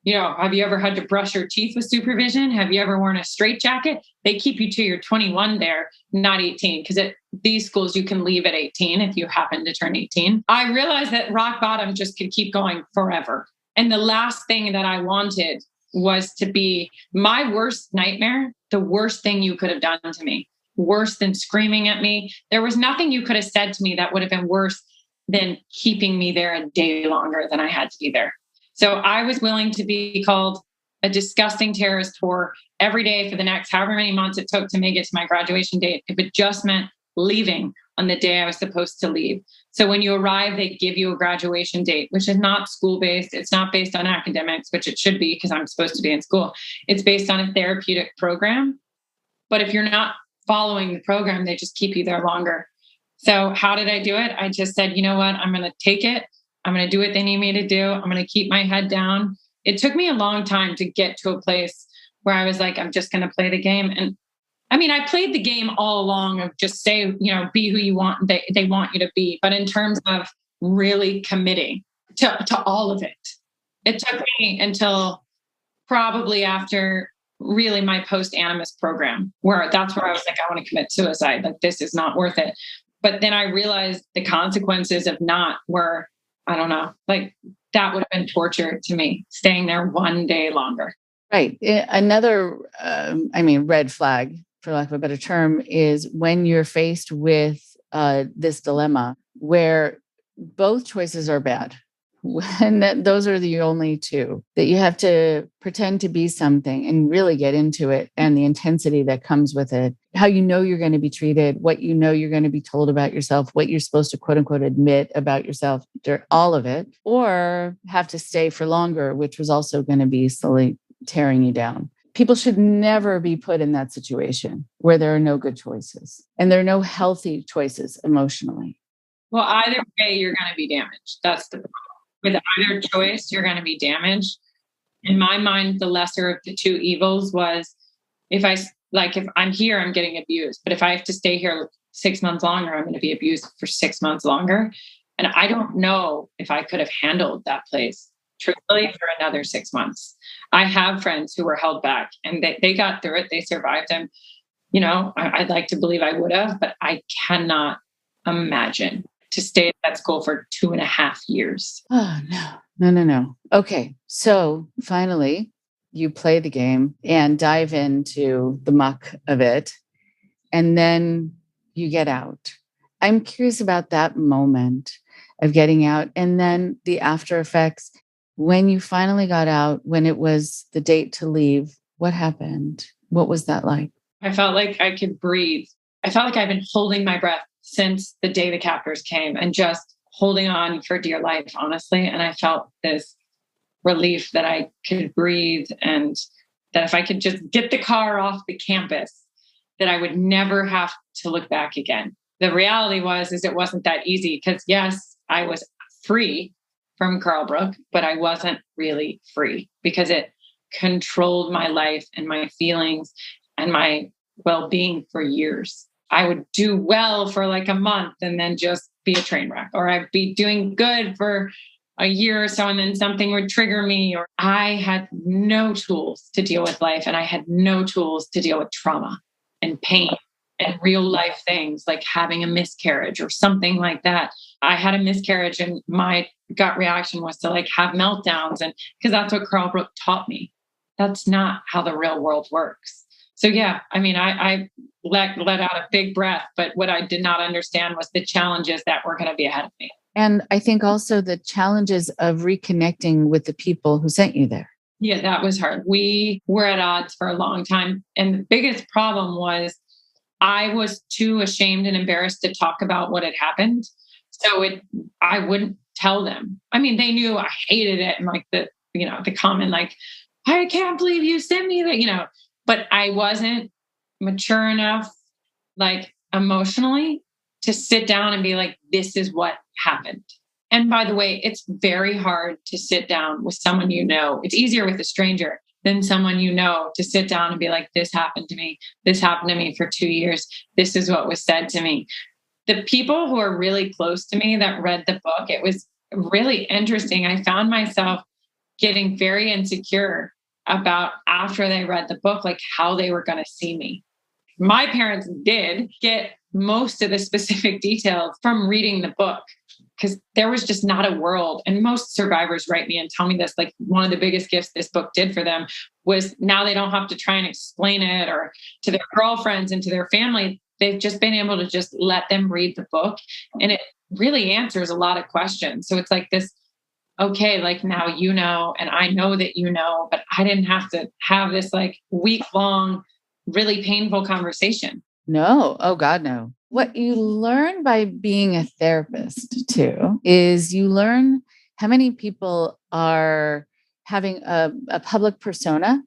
have you ever had to brush your teeth with supervision? Have you ever worn a straitjacket? They keep you till you're 21 there, not 18, because at these schools you can leave at 18 if you happen to turn 18. I realized that rock bottom just could keep going forever. And the last thing that I wanted was to be my worst nightmare, the worst thing you could have done to me, worse than screaming at me. There was nothing you could have said to me that would have been worse than keeping me there a day longer than I had to be there. So I was willing to be called a disgusting terrorist whore every day for the next however many months it took to make it to my graduation date, if it just meant leaving on the day I was supposed to leave. So when you arrive, they give you a graduation date, which is not school-based. It's not based on academics, which it should be because I'm supposed to be in school. It's based on a therapeutic program. But if you're not following the program, they just keep you there longer. So how did I do it? I just said, you know what? I'm going to take it. I'm going to do what they need me to do. I'm going to keep my head down. It took me a long time to get to a place where I was like, I'm just going to play the game. And I mean, I played the game all along of just say, be who you want. They want you to be. But in terms of really committing to all of it. It took me until probably after really my post-animus program, where that's where I was like, I want to commit suicide. Like, this is not worth it. But then I realized the consequences of not were, I don't know, like that would have been torture to me, staying there one day longer. Right. Another, red flag, for lack of a better term, is when you're faced with this dilemma where both choices are bad. When those are the only two, that you have to pretend to be something and really get into it, and the intensity that comes with it, how you know you're going to be treated, what you know you're going to be told about yourself, what you're supposed to quote unquote admit about yourself, all of it, or have to stay for longer, which was also going to be slowly tearing you down. People should never be put in that situation where there are no good choices and there are no healthy choices emotionally. Well, either way, you're going to be damaged. That's the problem. With either choice, you're going to be damaged. In my mind, the lesser of the two evils was if I'm here, I'm getting abused. But if I have to stay here 6 months longer, I'm going to be abused for 6 months longer. And I don't know if I could have handled that place truthfully for another 6 months. I have friends who were held back and they got through it. They survived. And, I'd like to believe I would have, but I cannot imagine to stay at that school for 2.5 years. Oh, no. Okay. So finally, you play the game and dive into the muck of it, and then you get out. I'm curious about that moment of getting out and then the after effects. When you finally got out, when it was the date to leave, what happened? What was that like? I felt like I could breathe. I felt like I've been holding my breath since the day the captors came and just holding on for dear life, honestly. And I felt this relief that I could breathe and that if I could just get the car off the campus, that I would never have to look back again. The reality is it wasn't that easy because yes, I was free from Carlbrook, but I wasn't really free because it controlled my life and my feelings and my well-being for years. I would do well for like a month and then just be a train wreck, or I'd be doing good for a year or so and then something would trigger me, or I had no tools to deal with life and I had no tools to deal with trauma and pain and real life things like having a miscarriage or something like that. I had a miscarriage and my gut reaction was to like have meltdowns, and because that's what Carlbrook taught me. That's not how the real world works. So yeah, I let out a big breath, but what I did not understand was the challenges that were going to be ahead of me. And I think also the challenges of reconnecting with the people who sent you there. Yeah, that was hard. We were at odds for a long time. And the biggest problem was I was too ashamed and embarrassed to talk about what had happened. So I wouldn't tell them. They knew I hated it. And like the comment, like, I can't believe you sent me that, but I wasn't mature enough, like emotionally, to sit down and be like, this is what happened. And by the way, it's very hard to sit down with someone It's easier with a stranger than someone to sit down and be like, this happened to me. This happened to me for 2 years. This is what was said to me. The people who are really close to me that read the book, it was really interesting. I found myself getting very insecure about after they read the book, like how they were going to see me. My parents did get most of the specific details from reading the book because there was just not a world. And most survivors write me and tell me this, like one of the biggest gifts this book did for them was now they don't have to try and explain it or to their girlfriends and to their family. They've just been able to just let them read the book. And it really answers a lot of questions. So it's like this, okay, like now and I know that but I didn't have to have this like week-long, really painful conversation. No. Oh God, no. What you learn by being a therapist too is you learn how many people are having a public persona.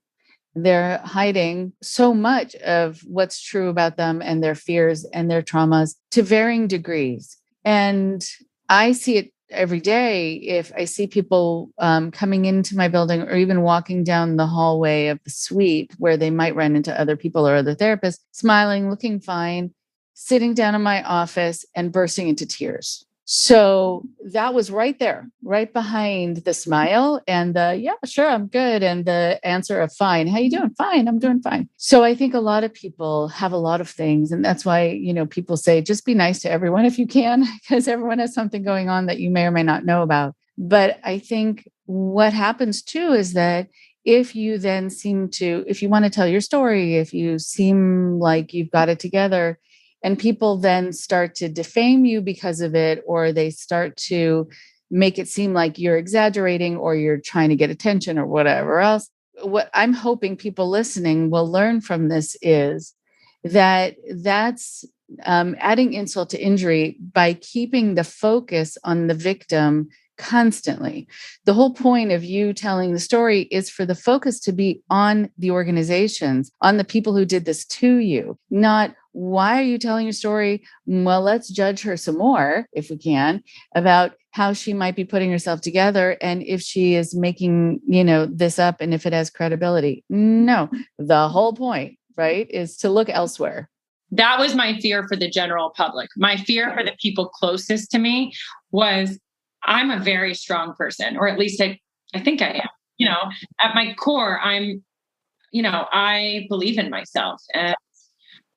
They're hiding so much of what's true about them and their fears and their traumas to varying degrees. And I see it every day. If I see people coming into my building or even walking down the hallway of the suite where they might run into other people or other therapists, smiling, looking fine, sitting down in my office and bursting into tears. So that was right there, right behind the smile and the, yeah, sure, I'm good. And the answer of fine. How you doing? Fine. I'm doing fine. So I think a lot of people have a lot of things. And that's why, people say, just be nice to everyone if you can, because everyone has something going on that you may or may not know about. But I think what happens too is that if you then if you want to tell your story, if you seem like you've got it together, and people then start to defame you because of it, or they start to make it seem like you're exaggerating or you're trying to get attention or whatever else. What I'm hoping people listening will learn from this is that's adding insult to injury by keeping the focus on the victim constantly. The whole point of you telling the story is for the focus to be on the organizations, on the people who did this to you, not why are you telling your story? Well, let's judge her some more, if we can, about how she might be putting herself together and if she is making, this up and if it has credibility. No, the whole point, right, is to look elsewhere. That was my fear for the general public. My fear for the people closest to me was I'm a very strong person, or at least I think I am. At my core, I believe in myself. And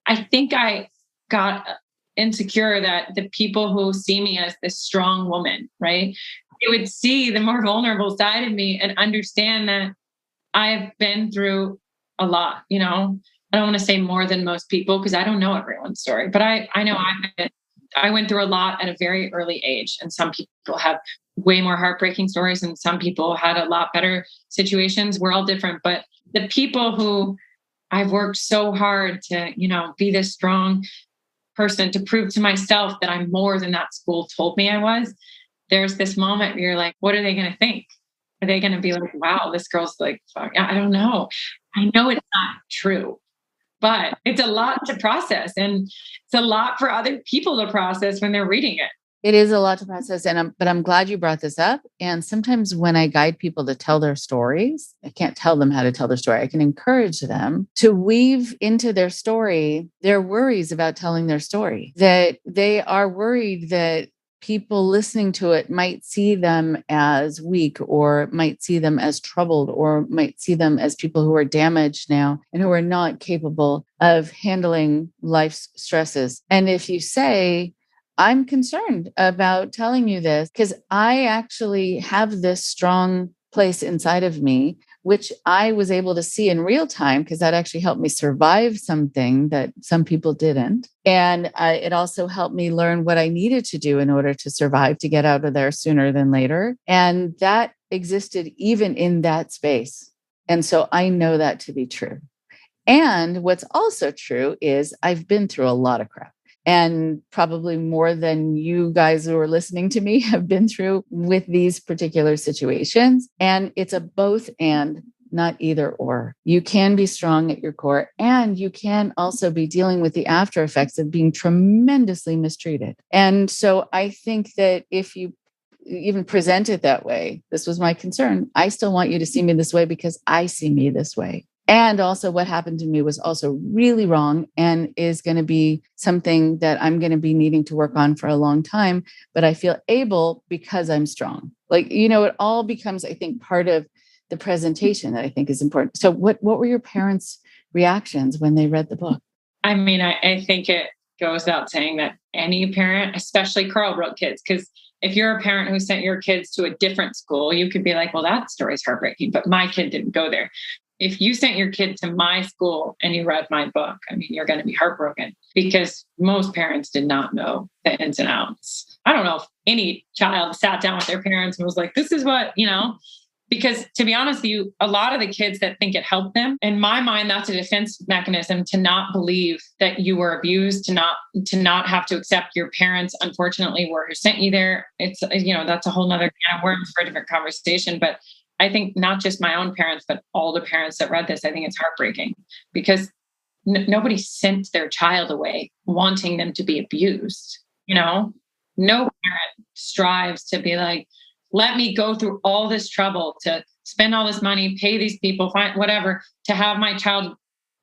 I think I got insecure that the people who see me as this strong woman, right, they would see the more vulnerable side of me and understand that I've been through a lot. I don't want to say more than most people because I don't know everyone's story, but I know I went through a lot at a very early age, and some people have way more heartbreaking stories and some people had a lot better situations. We're all different, but the people who I've worked so hard to, be this strong person to prove to myself that I'm more than that school told me I was. There's this moment where you're like, what are they going to think? Are they going to be like, wow, this girl's like, fuck, I don't know. I know it's not true, but it's a lot to process. And it's a lot for other people to process when they're reading it. It is a lot to process. But I'm glad you brought this up. And sometimes when I guide people to tell their stories, I can't tell them how to tell their story. I can encourage them to weave into their story their worries about telling their story, that they are worried that people listening to it might see them as weak or might see them as troubled or might see them as people who are damaged now and who are not capable of handling life's stresses. And if you say, I'm concerned about telling you this because I actually have this strong place inside of me, which I was able to see in real time because that actually helped me survive something that some people didn't. And it also helped me learn what I needed to do in order to survive, to get out of there sooner than later. And that existed even in that space. And so I know that to be true. And what's also true is I've been through a lot of crap. And probably more than you guys who are listening to me have been through with these particular situations. And it's a both and, not either or. You can be strong at your core, and you can also be dealing with the after effects of being tremendously mistreated. And so I think that if you even present it that way, this was my concern. I still want you to see me this way because I see me this way. And also what happened to me was also really wrong and is going to be something that I'm going to be needing to work on for a long time. But I feel able because I'm strong. It all becomes, I think, part of the presentation that I think is important. So what were your parents' reactions when they read the book? I mean, I think it goes without saying that any parent, especially Carl wrote kids, because if you're a parent who sent your kids to a different school, you could be like, well, that story's heartbreaking, but my kid didn't go there. If you sent your kid to my school and you read my book, I mean, you're going to be heartbroken because most parents did not know the ins and outs. I don't know if any child sat down with their parents and was like, this is what, because to be honest with you, a lot of the kids that think it helped them, in my mind, that's a defense mechanism to not believe that you were abused, to not have to accept your parents, unfortunately, were who sent you there. It's, that's a whole nother can of worms for a different conversation. But I think not just my own parents, but all the parents that read this, I think it's heartbreaking because nobody sent their child away wanting them to be abused. No parent strives to be like, let me go through all this trouble to spend all this money, pay these people, find whatever, to have my child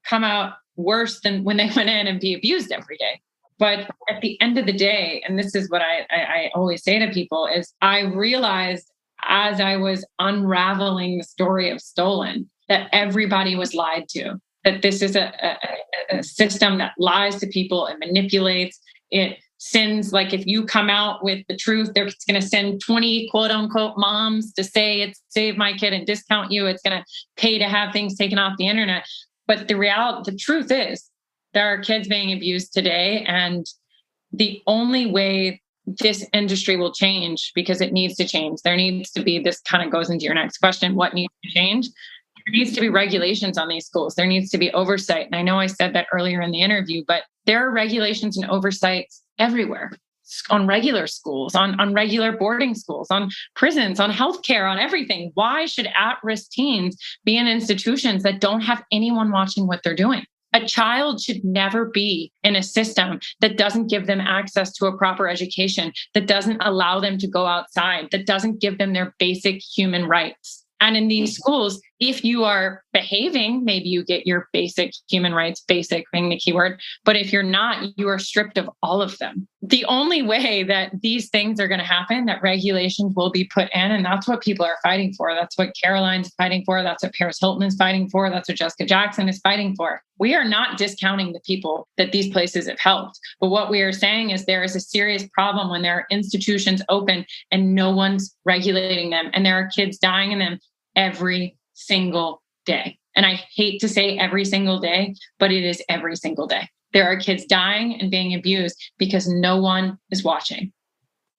come out worse than when they went in and be abused every day. But at the end of the day, and this is what I always say to people, is I realized as I was unraveling the story of Stolen that everybody was lied to, that this is a system that lies to people and manipulates. It sends, like, if you come out with the truth, they're going to send 20 quote unquote moms to say it's save my kid and discount you. It's going to pay to have things taken off the internet. But the truth is there are kids being abused today. And the only way this industry will change, because it needs to change, there needs to be, this kind of goes into your next question, what needs to change? There needs to be regulations on these schools. There needs to be oversight. And I know I said that earlier in the interview, but there are regulations and oversights everywhere, on regular schools, on regular boarding schools, on prisons, on healthcare, on everything. Why should at-risk teens be in institutions that don't have anyone watching what they're doing? A child should never be in a system that doesn't give them access to a proper education, that doesn't allow them to go outside, that doesn't give them their basic human rights. And in these schools, if you are behaving, maybe you get your basic human rights, basic being the key word. But if you're not, you are stripped of all of them. The only way that these things are going to happen, that regulations will be put in, and that's what people are fighting for. That's what Caroline's fighting for. That's what Paris Hilton is fighting for. That's what Jessica Jackson is fighting for. We are not discounting the people that these places have helped. But what we are saying is there is a serious problem when there are institutions open and no one's regulating them, and there are kids dying in them every single day. And I hate to say every single day, but it is every single day. There are kids dying and being abused because no one is watching.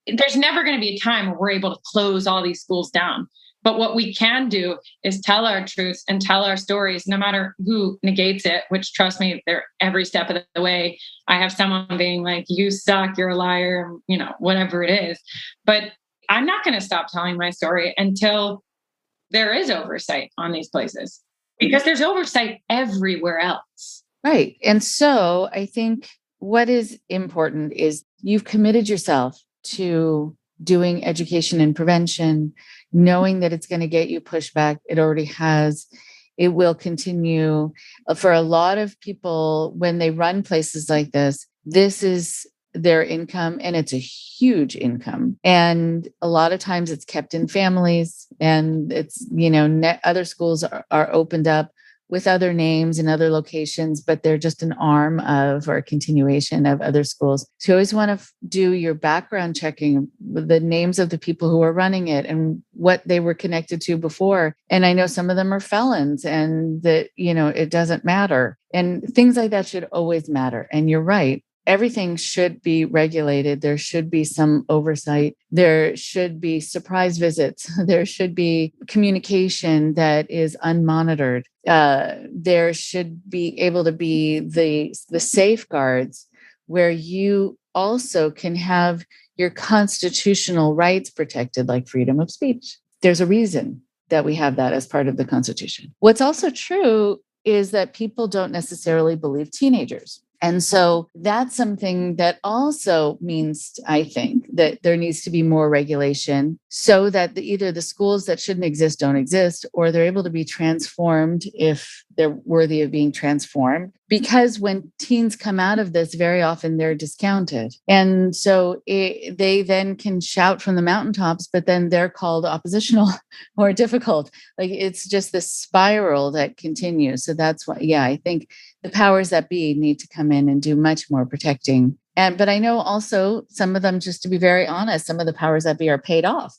There's never going to be a time where we're able to close all these schools down. But what we can do is tell our truths and tell our stories, no matter who negates it, which, trust me, they're every step of the way. I have someone being like, you suck, you're a liar, whatever it is. But I'm not going to stop telling my story until there is oversight on these places, because there's oversight everywhere else. Right. And so I think what is important is you've committed yourself to doing education and prevention, knowing that it's going to get you pushback. It already has. It will continue. For a lot of people, when they run places like this is their income, and it's a huge income. And a lot of times it's kept in families, and it's, other schools are opened up with other names and other locations, but they're just an arm of, or a continuation of, other schools. So you always want to do your background checking with the names of the people who are running it and what they were connected to before. And I know some of them are felons, and that, it doesn't matter. And things like that should always matter. And you're right. Everything should be regulated. There should be some oversight. There should be surprise visits. There should be communication that is unmonitored. There should be able to be the safeguards where you also can have your constitutional rights protected, like freedom of speech. There's a reason that we have that as part of the Constitution. What's also true is that people don't necessarily believe teenagers. And so that's something that also means, I think, that there needs to be more regulation so that either the schools that shouldn't exist don't exist, or they're able to be transformed if they're worthy of being transformed. Because when teens come out of this, very often they're discounted. And so they then can shout from the mountaintops, but then they're called oppositional or difficult. Like, it's just this spiral that continues. So that's why, I think the powers that be need to come in and do much more protecting. But I know also some of them, just to be very honest, some of the powers that be are paid off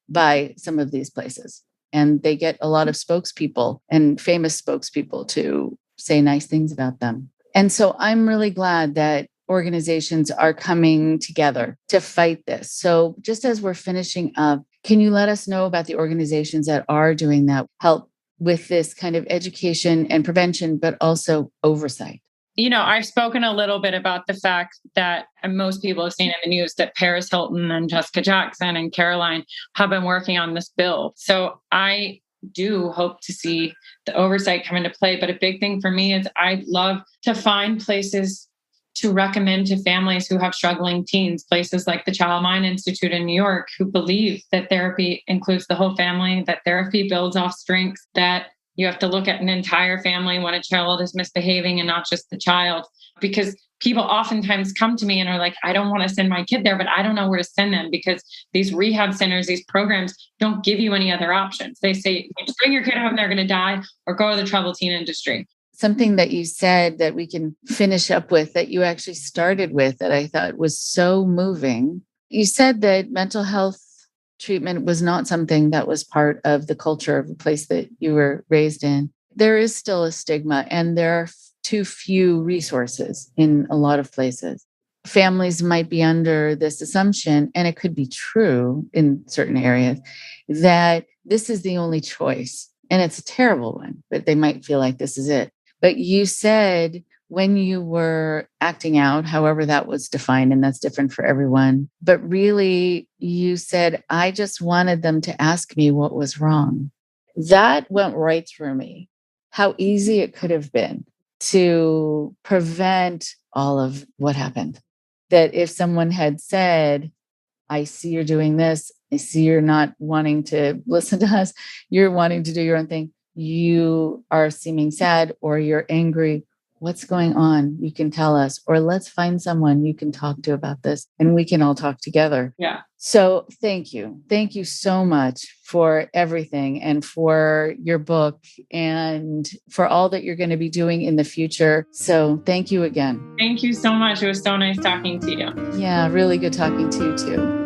by some of these places. And they get a lot of spokespeople and famous spokespeople to say nice things about them. And so I'm really glad that organizations are coming together to fight this. So just as we're finishing up, can you let us know about the organizations that are doing that help with this kind of education and prevention, but also oversight? I've spoken a little bit about the fact that, and most people have seen in the news, that Paris Hilton and Jessica Jackson and Caroline have been working on this bill. So I do hope to see the oversight come into play. But a big thing for me is I'd love to find places to recommend to families who have struggling teens, places like the Child Mind Institute in New York, who believe that therapy includes the whole family, that therapy builds off strengths, that you have to look at an entire family when a child is misbehaving and not just the child. Because people oftentimes come to me and are like, I don't want to send my kid there, but I don't know where to send them because these rehab centers, these programs don't give you any other options. They say, you just bring your kid home, they're going to die, or go to the troubled teen industry. Something that you said that we can finish up with, that you actually started with, that I thought was so moving. You said that mental health treatment was not something that was part of the culture of the place that you were raised in. There is still a stigma, and there are too few resources in a lot of places. Families might be under this assumption, and it could be true in certain areas, that this is the only choice. And it's a terrible one, but they might feel like this is it. But you said when you were acting out, however that was defined, and that's different for everyone, but really you said, I just wanted them to ask me what was wrong. That went right through me. How easy it could have been to prevent all of what happened. That if someone had said, I see you're doing this, I see you're not wanting to listen to us, you're wanting to do your own thing, you are seeming sad or you're angry. What's going on? You can tell us, or let's find someone you can talk to about this and we can all talk together. Yeah. So thank you. Thank you so much for everything, and for your book, and for all that you're going to be doing in the future. So thank you again. Thank you so much. It was so nice talking to you. Yeah, really good talking to you too.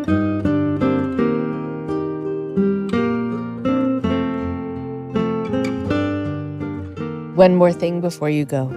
One more thing before you go.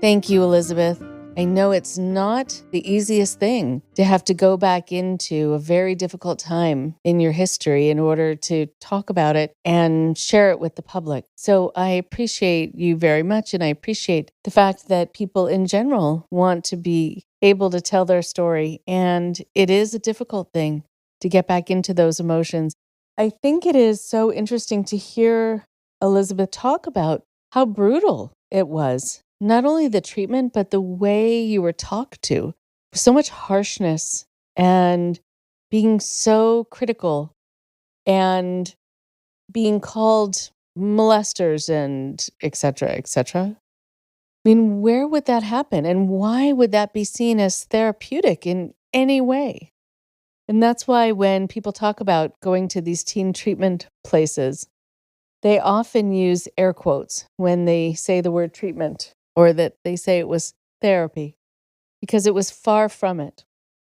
Thank you, Elizabeth. I know it's not the easiest thing to have to go back into a very difficult time in your history in order to talk about it and share it with the public. So I appreciate you very much, and I appreciate the fact that people in general want to be able to tell their story. And it is a difficult thing to get back into those emotions. I think it is so interesting to hear Elizabeth talk about how brutal it was. Not only the treatment, but the way you were talked to. So much harshness and being so critical and being called molesters and et cetera, et cetera. I mean, where would that happen? And why would that be seen as therapeutic in any way? And that's why when people talk about going to these teen treatment places, they often use air quotes when they say the word treatment, or that they say it was therapy, because it was far from it.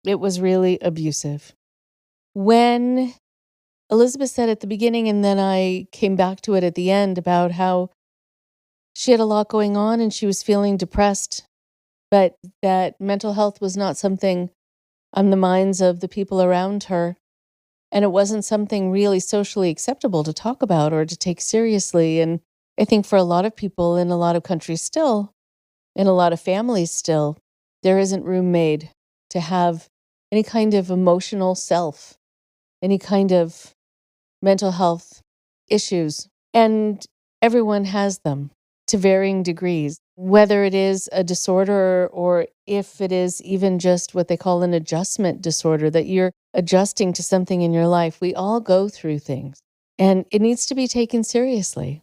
It was really abusive. When Elizabeth said at the beginning, and then I came back to it at the end, about how she had a lot going on and she was feeling depressed, but that mental health was not something on the minds of the people around her. And it wasn't something really socially acceptable to talk about or to take seriously. And I think for a lot of people in a lot of countries still, in a lot of families still, there isn't room made to have any kind of emotional self, any kind of mental health issues. And everyone has them to varying degrees, whether it is a disorder or if it is even just what they call an adjustment disorder, that you're adjusting to something in your life. We all go through things, and it needs to be taken seriously.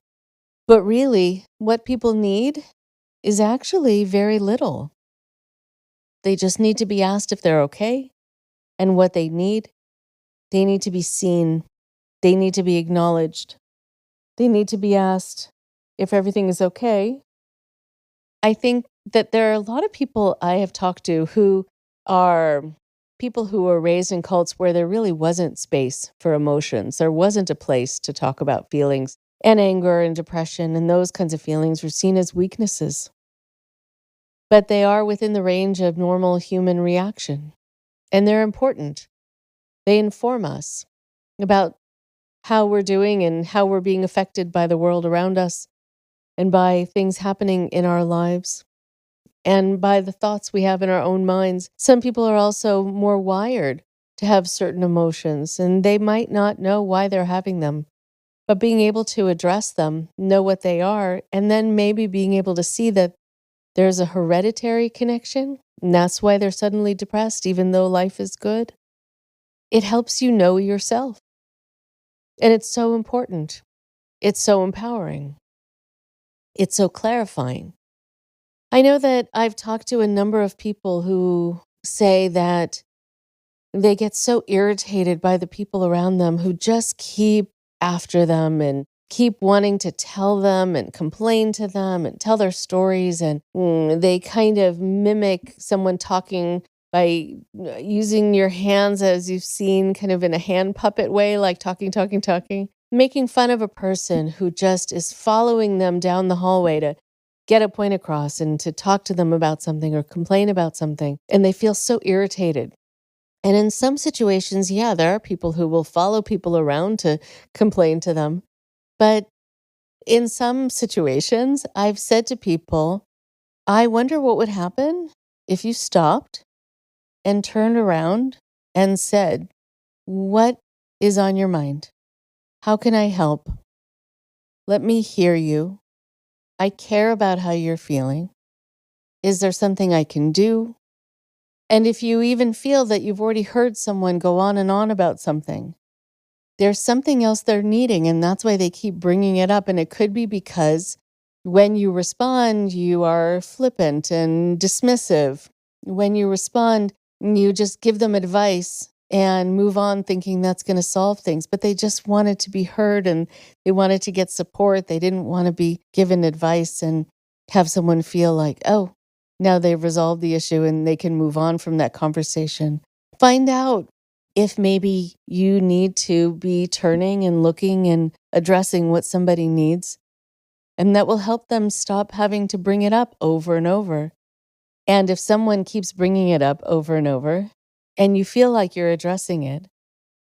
But really, what people need is actually very little. They just need to be asked if they're okay and what they need. They need to be seen. They need to be acknowledged. They need to be asked if everything is okay. I think that there are a lot of people I have talked to who are people who were raised in cults where there really wasn't space for emotions. There wasn't a place to talk about feelings, and anger and depression and those kinds of feelings were seen as weaknesses. But they are within the range of normal human reaction, and they're important. They inform us about how we're doing and how we're being affected by the world around us, and by things happening in our lives, and by the thoughts we have in our own minds. Some people are also more wired to have certain emotions, and they might not know why they're having them. But being able to address them, know what they are, and then maybe being able to see that there's a hereditary connection, and that's why they're suddenly depressed, even though life is good. It helps you know yourself. And it's so important. It's so empowering. it's so clarifying. I know that I've talked to a number of people who say that they get so irritated by the people around them who just keep after them and keep wanting to tell them and complain to them and tell their stories. And they kind of mimic someone talking by using your hands, as you've seen, kind of in a hand puppet way, like talking, making fun of a person who just is following them down the hallway to get a point across and to talk to them about something or complain about something. And they feel so irritated. And in some situations, yeah, there are people who will follow people around to complain to them. But in some situations, I've said to people, I wonder what would happen if you stopped and turned around and said, what is on your mind? How can I help? Let me hear you. I care about how you're feeling. Is there something I can do? And if you even feel that you've already heard someone go on and on about something, there's something else they're needing, and that's why they keep bringing it up. And it could be because when you respond, you are flippant and dismissive. When you respond, you just give them advice and move on thinking that's going to solve things. But they just wanted to be heard and they wanted to get support. They didn't want to be given advice and have someone feel like, oh, now they've resolved the issue and they can move on from that conversation. Find out if maybe you need to be turning and looking and addressing what somebody needs. And that will help them stop having to bring it up over and over. And if someone keeps bringing it up over and over, and you feel like you're addressing it,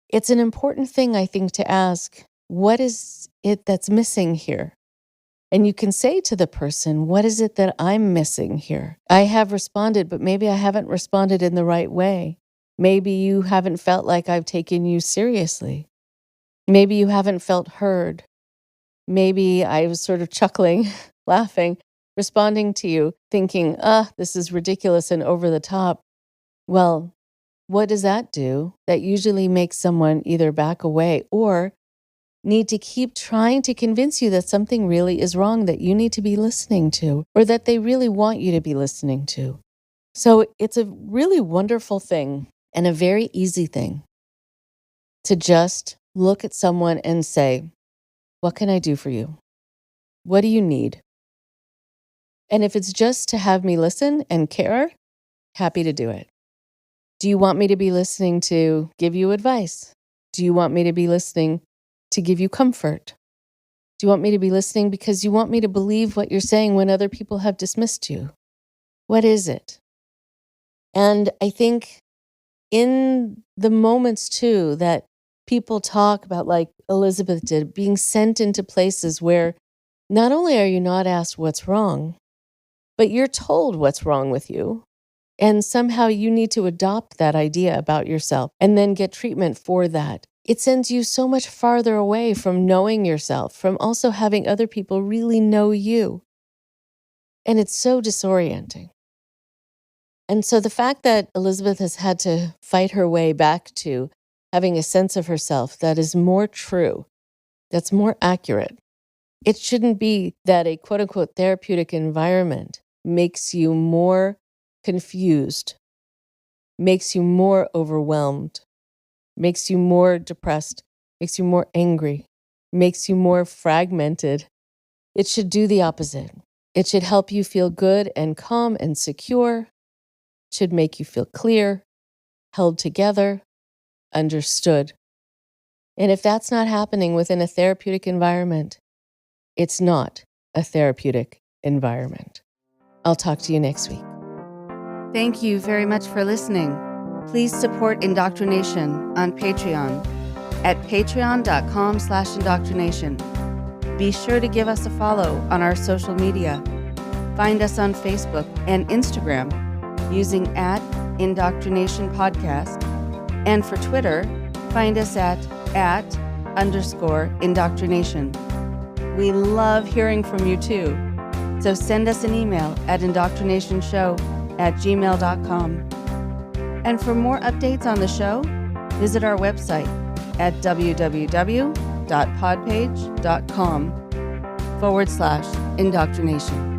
it's an important thing, I think, to ask, what is it that's missing here? And you can say to the person, what is it that I'm missing here? I have responded, but maybe I haven't responded in the right way. Maybe you haven't felt like I've taken you seriously. Maybe you haven't felt heard. Maybe I was sort of chuckling, laughing, responding to you, thinking, this is ridiculous and over the top. Well, what does that do? That usually makes someone either back away or need to keep trying to convince you that something really is wrong, that you need to be listening to, or that they really want you to be listening to. So it's a really wonderful thing and a very easy thing to just look at someone and say, what can I do for you? What do you need? And if it's just to have me listen and care, happy to do it. Do you want me to be listening to give you advice? Do you want me to be listening to give you comfort? Do you want me to be listening because you want me to believe what you're saying when other people have dismissed you? What is it? And I think in the moments too that people talk about, like Elizabeth did, being sent into places where not only are you not asked what's wrong, but you're told what's wrong with you. And somehow you need to adopt that idea about yourself and then get treatment for that. It sends you so much farther away from knowing yourself, from also having other people really know you. And it's so disorienting. And so the fact that Elizabeth has had to fight her way back to having a sense of herself that is more true, that's more accurate, it shouldn't be that a quote-unquote therapeutic environment makes you more confused, makes you more overwhelmed, makes you more depressed, makes you more angry, makes you more fragmented. It should do the opposite. It should help you feel good and calm and secure. It should make you feel clear, held together, understood. And if that's not happening within a therapeutic environment, it's not a therapeutic environment. I'll talk to you next week. Thank you very much for listening. Please support IndoctriNation on Patreon at patreon.com/indoctrination. Be sure to give us a follow on our social media. Find us on Facebook and Instagram using @IndoctriNation Podcast. And for Twitter, find us at @_indoctrination. We love hearing from you too. So send us an email at indoctrinationshow@gmail.com. And for more updates on the show, visit our website at www.podpage.com. indoctrination.